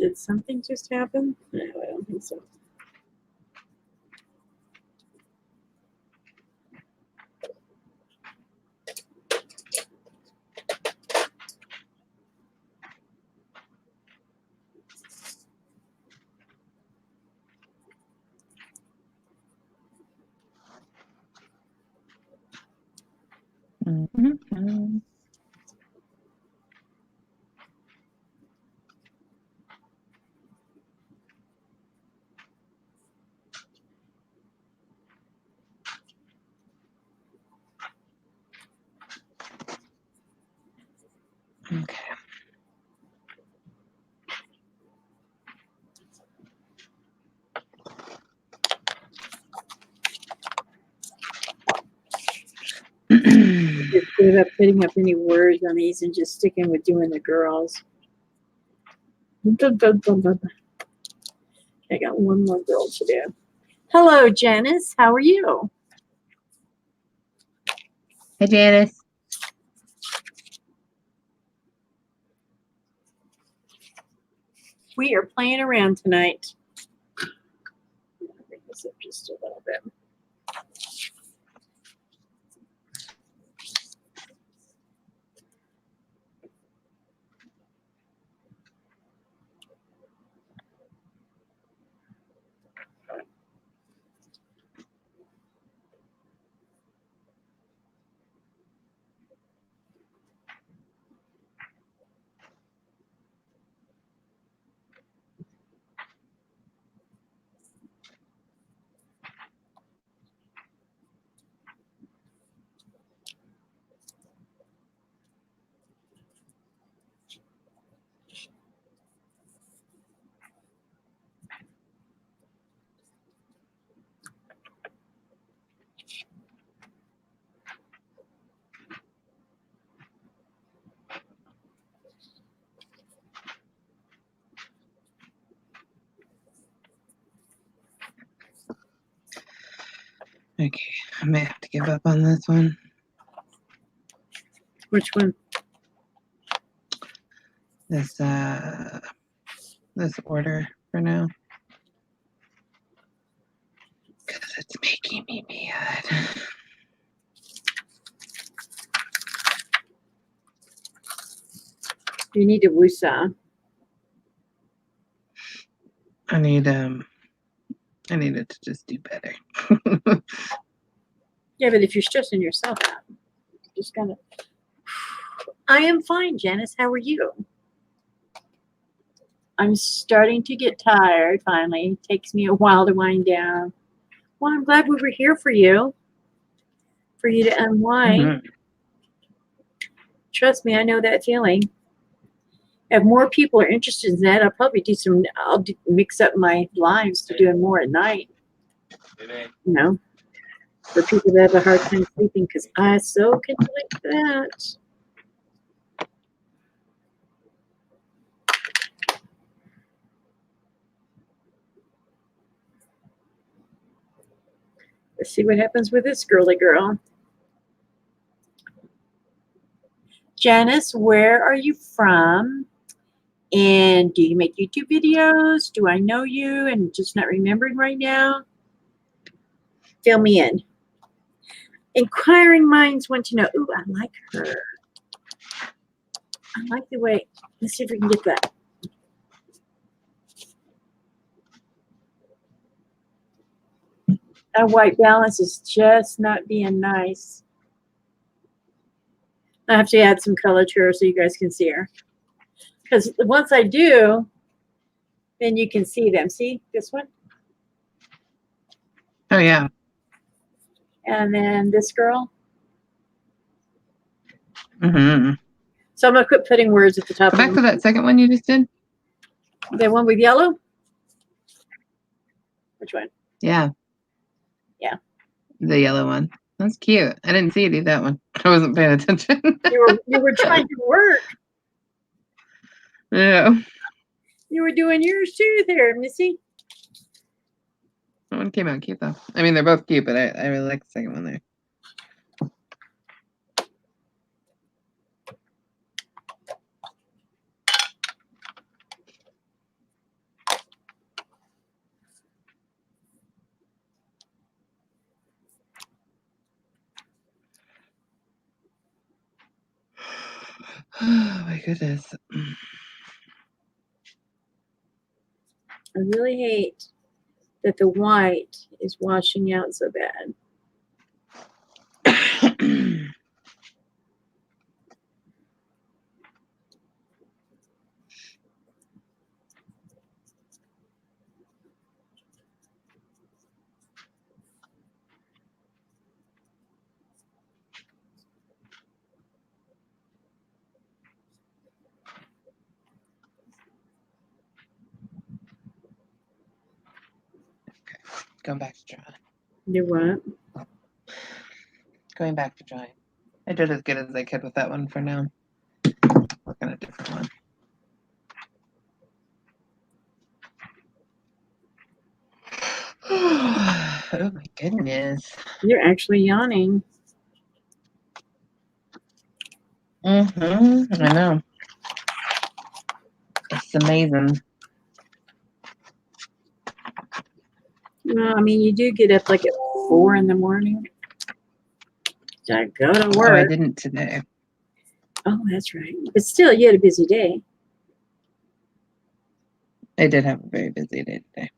Did something just happen? No, I don't think so. Mm-hmm. Okay. Just gave up putting up any words on these and just sticking with doing the girls. Dun, dun, dun, dun. I got one more girl to do. Hello, Janice. How are you? Hey, Janice. We are playing around tonight. Bring this up just a little bit. Okay, I may have to give up on this one. Which one? This order for now. Because it's making me mad. You need to woosah. I need it to just do better. Yeah, but if you're stressing yourself out, you just gotta. I am fine, Janice. How are you? I'm starting to get tired finally. It takes me a while to wind down. Well, I'm glad we were here for you to unwind. Mm-hmm. Trust me, I know that feeling. If more people are interested in that, I'll probably do some. Mix up my lives to doing more at night. You know, for people that have a hard time sleeping, because I so can relate to that. Let's see what happens with this girly girl. Janice, where are you from? And do you make YouTube videos? Do I know you and just not remembering right now? Fill me in. Inquiring minds want to know. Ooh, I like her. I like the way. Let's see if we can get that. That white balance is just not being nice. I have to add some color to her so you guys can see her. Because once I do, then you can see them. See this one? Oh, yeah. And then this girl. Mm-hmm. So I'm going to quit putting words at the top. Go back to that second one you just did. The one with yellow? Which one? Yeah. Yeah. The yellow one. That's cute. I didn't see you do that one. I wasn't paying attention. You were trying to work. Yeah. You were doing yours too there, Missy. That one came out cute, though. I mean, they're both cute, but I really like the second one there. Oh my goodness. I really hate that the white is washing out so bad. Going back to drawing. Do what? Going back to drawing. I did as good as I could with that one for now. Work on a different one. Oh my goodness. You're actually yawning. I know. It's amazing. Well, I mean, you do get up like at 4 in the morning. I go to work. Oh, I didn't today. Oh, that's right. But still, you had a busy day. I did have a very busy day today.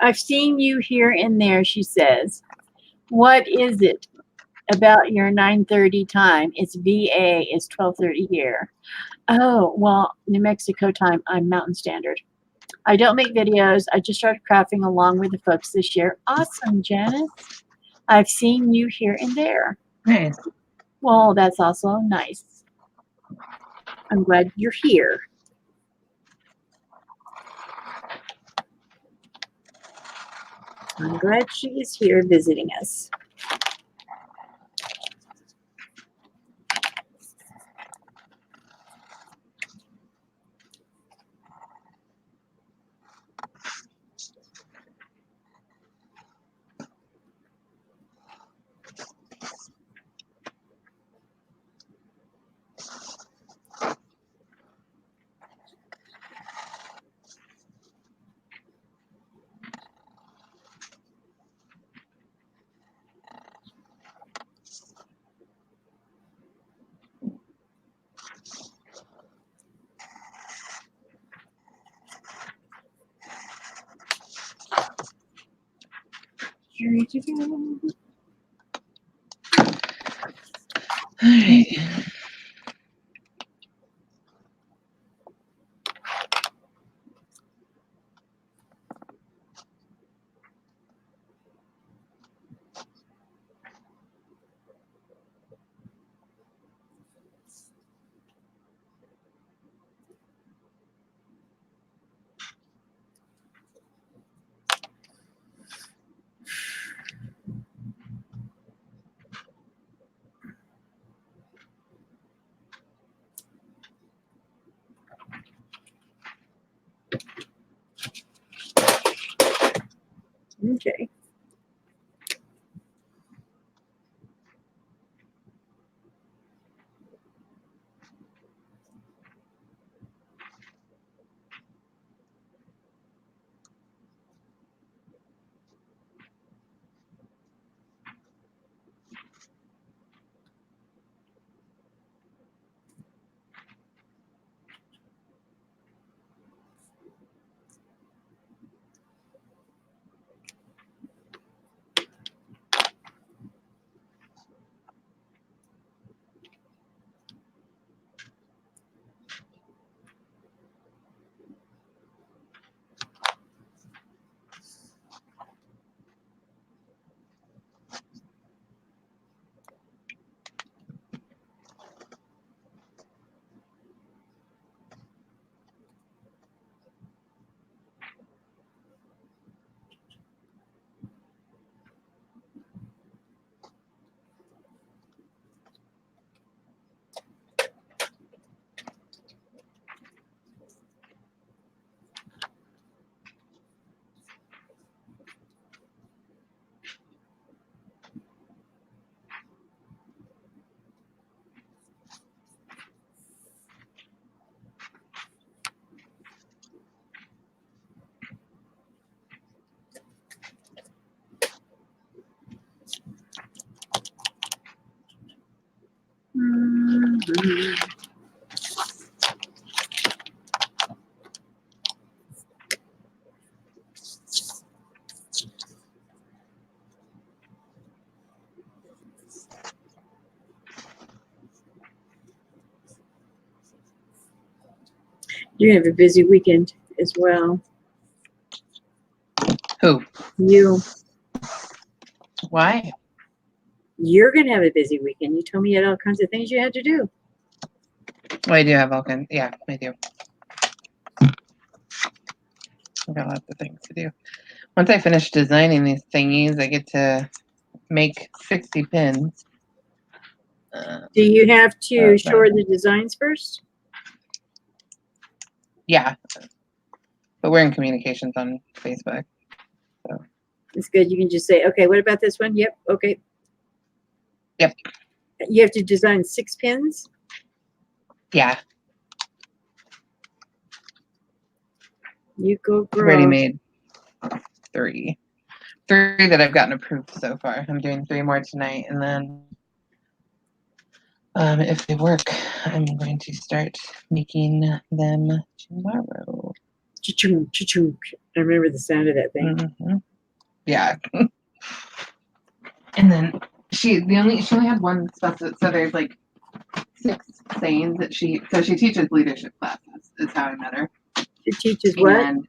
I've seen you here and there, she says. What is it about your 9:30 time? It's VA. It's 12:30 here. Oh, well, New Mexico time. I'm Mountain Standard. I don't make videos. I just started crafting along with the folks this year. Awesome, Janice. I've seen you here and there. Nice. Well, that's also nice. I'm glad you're here. I'm glad she is here visiting us. All right. Okay. You're gonna have a busy weekend as well. Who? You. Why? You're gonna have a busy weekend. You told me you had all kinds of things you had to do. Well, I do have all kinds. Yeah, I do. I've got lots of things to do. Once I finish designing these thingies, I get to make 60 pins. Do you have to short the designs first? Yeah, but we're in communications on Facebook. So. It's good. You can just say, okay, what about this one? Yep. Okay. Yep. You have to design 6 pins? Yeah. You go girl. Already made 3. 3 that I've gotten approved so far. I'm doing 3 more tonight, and then if they work, I'm going to start making them tomorrow. Cha-chung, cha-chung. I remember the sound of that thing. Mm-hmm. Yeah. And then she only had one specific, so there's like 6 sayings that she teaches leadership classes is how I met her. She teaches what? And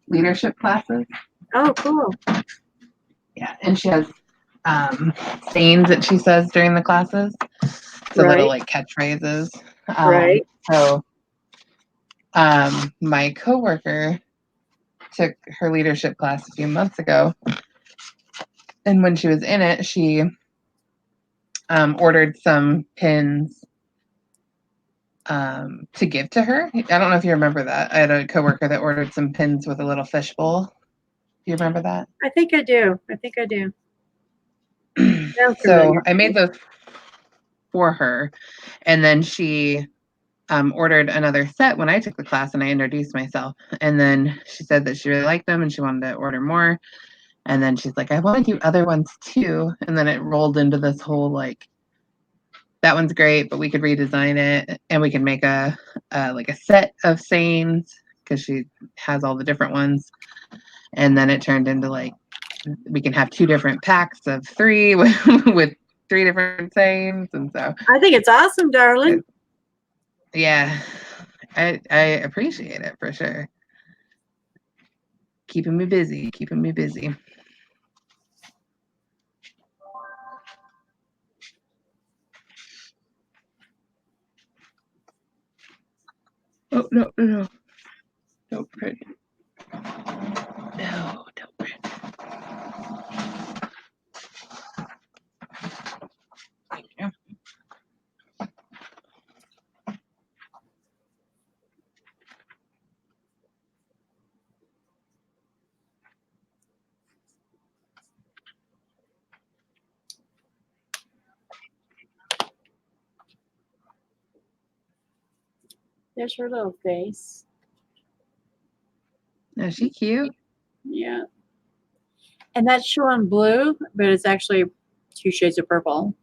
leadership classes. Oh, cool. Yeah, and she has sayings that she says during the classes. So right. little like catchphrases. Right. So my coworker took her leadership class a few months ago, and when she was in it, she ordered some pins to give to her. I don't know if you remember that. I had a coworker that ordered some pins with a little fishbowl. Do you remember that? I think I do. So I made those for her, and then she ordered another set when I took the class, and I introduced myself. And then she said that she really liked them and she wanted to order more. And then she's like, I want to do other ones too. And then it rolled into this whole like, that one's great, but we could redesign it and we can make a like a set of sayings because she has all the different ones. And then it turned into like, we can have 2 different packs of 3 with 3 different sayings. And so I think it's awesome, darling. Yeah, I appreciate it for sure. Keeping me busy. Oh, no. Don't print. No, don't print. Thank you. There's her little face. Is she cute? Yeah. And that's showing blue, but it's actually 2 shades of purple.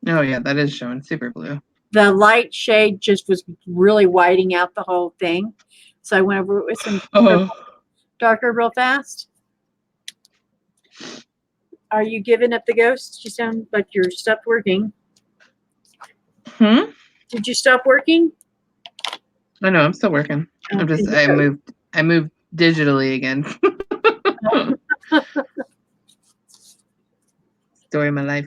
Oh, yeah, that is showing super blue. The light shade just was really whiting out the whole thing. So I went over it with some darker real fast. Are you giving up the ghost? You sound like you're stopped working. Did you stop working? I know, I'm still working. I moved digitally again. Story of my life.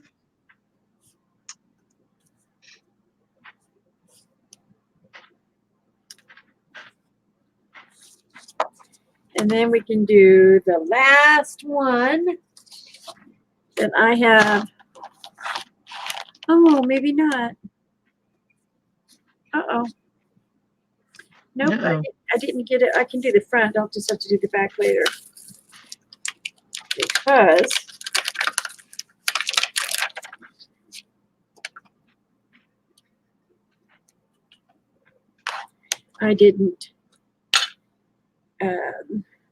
And then we can do the last one that I have. Oh, maybe not. Uh-oh. Nope, I didn't get it. I can do the front. I'll just have to do the back later. Because I didn't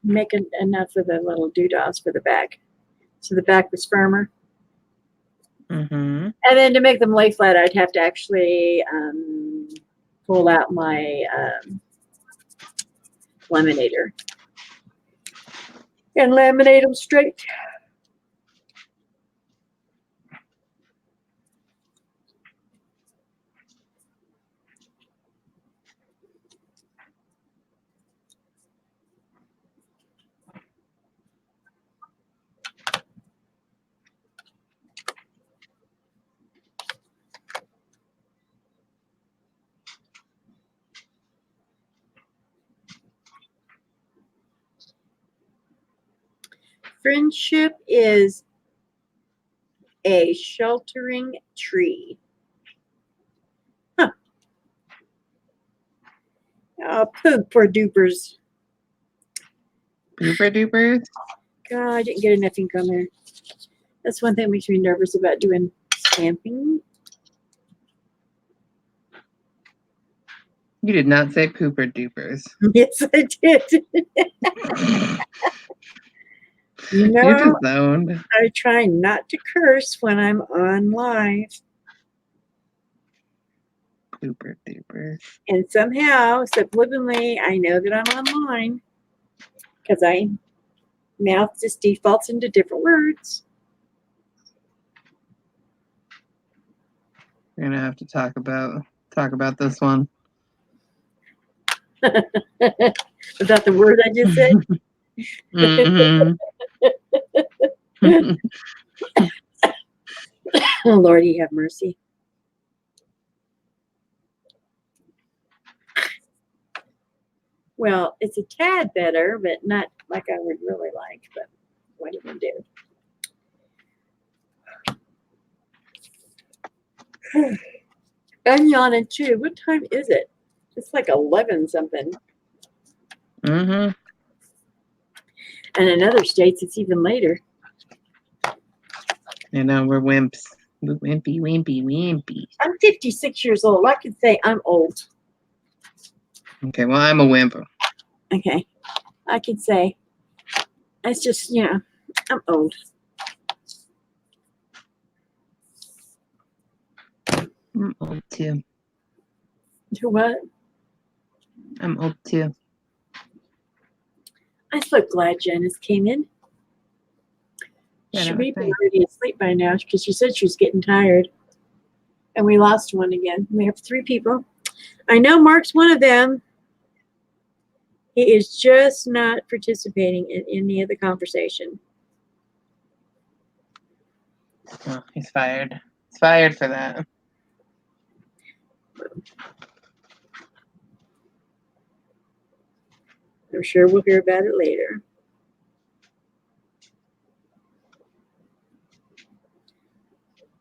make enough of the little doodahs for the back. So the back was firmer. Mm-hmm. And then to make them lay flat, I'd have to actually pull out my laminator and laminate them straight. Friendship is a sheltering tree. Huh. Oh, poop for dupers. Pooper dupers. God, I didn't get enough ink on there. That's one thing that makes me nervous about doing stamping. You did not say pooper dupers. Yes, I did. You know, You're just zoned. I try not to curse when I'm on live. Pooper dupers. And somehow, subliminally, I know that I'm online because I mouth just defaults into different words. We're gonna have to talk about this one. About the word I just said. Mm-hmm. Oh, Lordy, have mercy. Well, it's a tad better, but not like I would really like. But what are you going to do? I'm yawning too. What time is it? It's like 11 something. Mm-hmm. And in other states, it's even later. You know, we're wimps. We're wimpy. I'm 56 years old. I could say I'm old. Okay, well, I'm a wimp. Okay. I could say it's just, I'm old. I'm old too. To what? I'm old too. I'm so glad Janice came in. Yeah, She that may was be nice. already asleep by now because she said she was getting tired. And we lost one again. We have 3 people. I know Mark's one of them. He is just not participating in any of the conversation. Oh, he's fired. He's fired for that. I'm sure we'll hear about it later.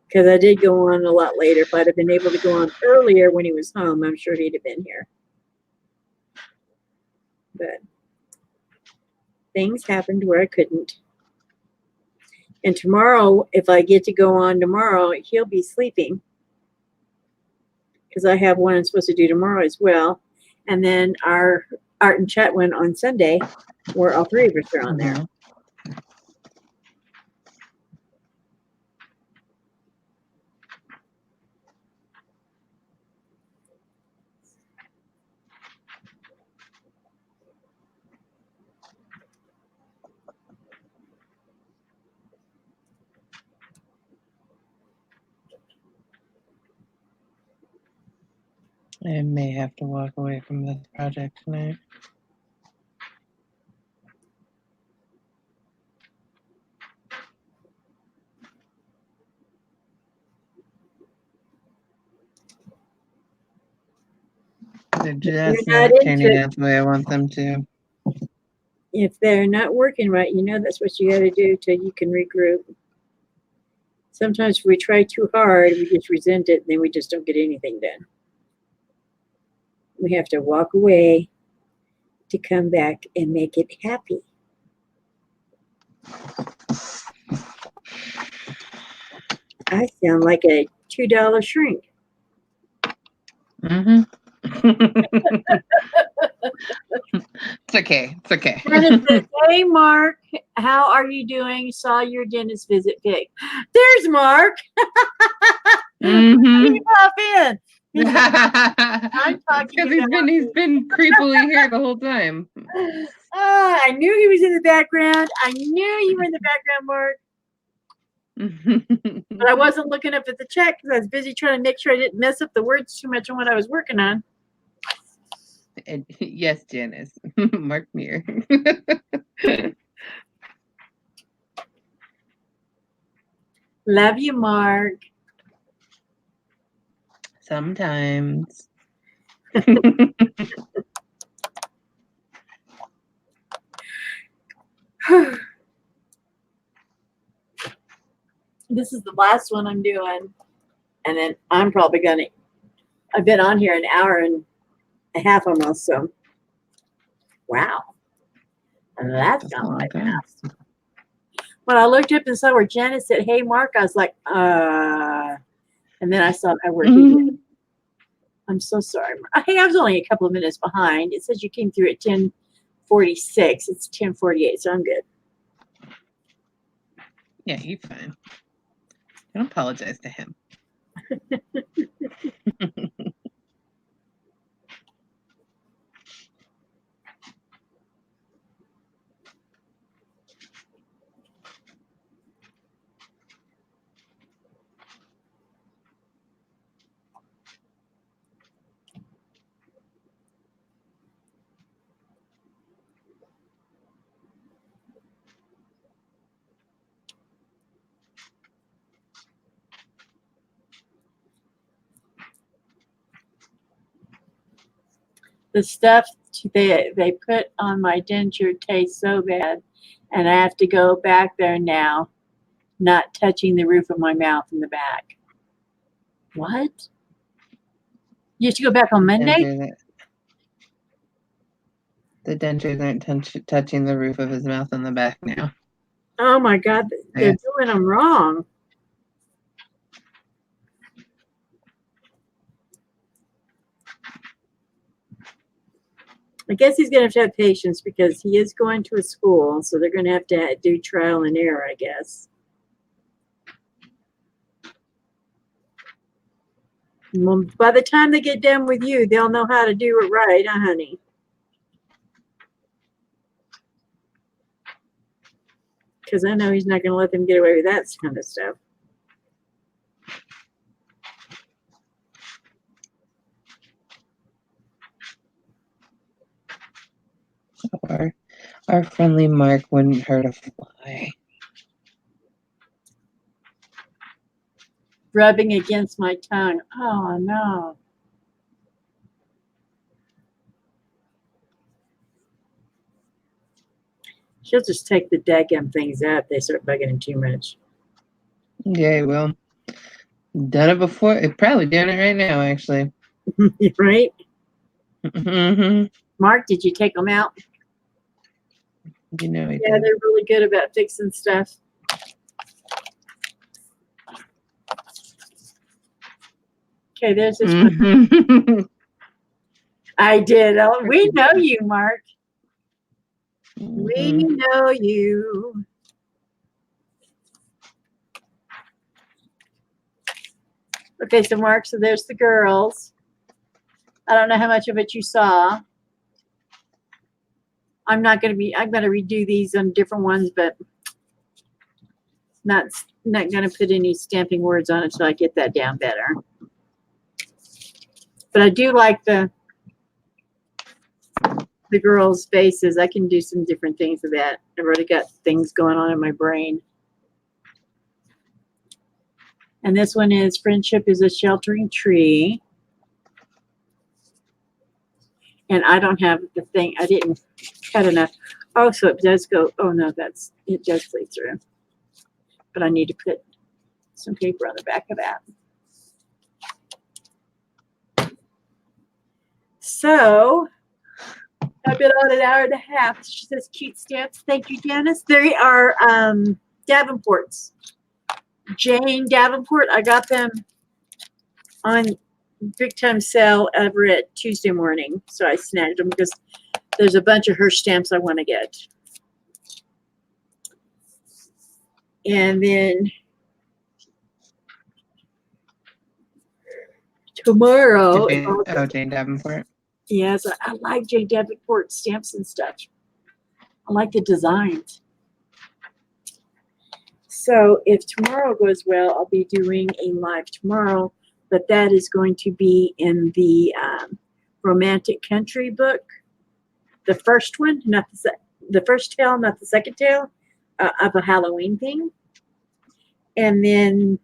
Because I did go on a lot later. If I'd have been able to go on earlier when he was home, I'm sure he'd have been here. But things happened where I couldn't. And tomorrow, if I get to go on tomorrow, he'll be sleeping. Because I have one I'm supposed to do tomorrow as well. And then our art and chat one on Sunday, where all 3 of us are on there. Mm-hmm. I may have to walk away from this project tonight. They're just not turning out the way I want them to. If they're not working right, that's what you got to do till you can regroup. Sometimes if we try too hard, we just resent it, and then we just don't get anything done. We have to walk away to come back and make it happy. I sound like a $2 shrink. Mm-hmm. It's okay. It's okay. Dennis says, hey, Mark, how are you doing? Saw your dentist visit pic. There's Mark. Mm-hmm. Pop in. I'm talking because he's been creepily here the whole time. I knew he was in the background. I knew you were in the background, Mark. But I wasn't looking up at the chat because I was busy trying to make sure I didn't mess up the words too much on what I was working on. And yes, Janice. Mark Muir. Love you, Mark. Sometimes. This is the last one I'm doing. And then I'm probably going to, I've been on here an hour and a half almost. So, wow. And that's gone by fast. When I looked up and saw where Janice said, hey, Mark, I was like, and then I saw my work again. I'm so sorry. Hey, I was only a couple of minutes behind. It says you came through at 10:46. It's 10:48, so I'm good. Yeah, you're fine. Don't apologize to him. The stuff they put on my denture tastes so bad, and I have to go back there now, not touching the roof of my mouth in the back. What? You have to go back on Monday? The dentures aren't touching the roof of his mouth in the back now. Oh my God, they're doing them wrong. I guess he's going to have patience because he is going to a school, so they're going to have to do trial and error, I guess. Well, by the time they get done with you, they'll know how to do it right, huh, honey? Because I know he's not going to let them get away with that kind of stuff. Our friendly Mark wouldn't hurt a fly. Rubbing against my tongue. Oh, no. She'll just take the daggum things out if they start bugging him too much. Yeah, he will. Done it before. Probably doing it right now, actually. Right? Mm-hmm. Mark, did you take them out? You know he Yeah, did. they're really good about fixing stuff. Okay, there's this one. I did. Oh, we know you, Mark. We know you. Okay, so Mark, so there's the girls. I don't know how much of it you saw. I'm going to redo these on different ones, but not going to put any stamping words on it until I get that down better. But I do like the girls' faces. I can do some different things with that. I've already got things going on in my brain. And this one is Friendship is a Sheltering Tree. And I don't have the thing. I didn't cut enough. Oh, so it does go. Oh, no, it does bleed through. But I need to put some paper on the back of that. So I've been on an hour and a half. She says cute stamps. Thank you, Janice. They are Davenports. Jane Davenport. I got them on big time sale ever at Tuesday morning. So I snagged them because there's a bunch of her stamps I want to get. And then tomorrow. Jane Davenport. Yes, I like Jane Davenport stamps and stuff. I like the designs. So if tomorrow goes well, I'll be doing a live tomorrow, but that is going to be in the romantic country book, the first one, not the first tale, not the second tale, of a Halloween thing. And then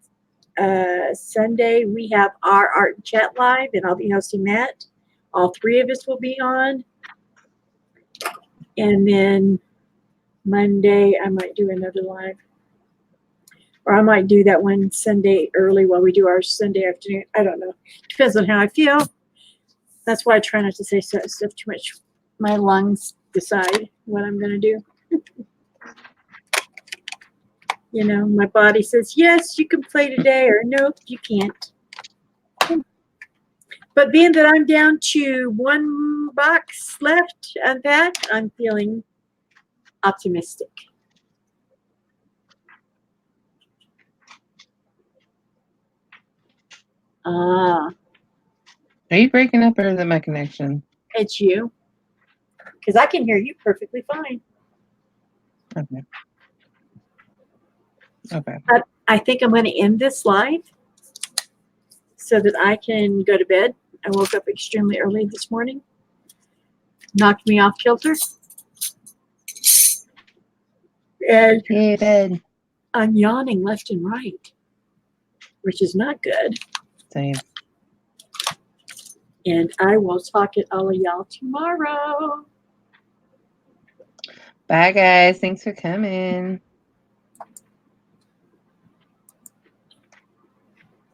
Sunday we have our art and chat live, and I'll be hosting that. All three of us will be on. And then Monday I might do another live. Or I might do that one Sunday early while we do our Sunday afternoon. I don't know. Depends on how I feel. That's why I try not to say stuff too much. My lungs decide what I'm going to do. You know, my body says, yes, you can play today, or nope, you can't. But being that I'm down to one box left unpacked, I'm feeling optimistic. Are you breaking up, or is it my connection? It's you. Because I can hear you perfectly fine. Okay. Okay. I think I'm going to end this live so that I can go to bed. I woke up extremely early this morning. Knocked me off kilter. And hey, bed. I'm yawning left and right, which is not good. Same. And I will talk at all of y'all tomorrow. Bye, guys. Thanks for coming.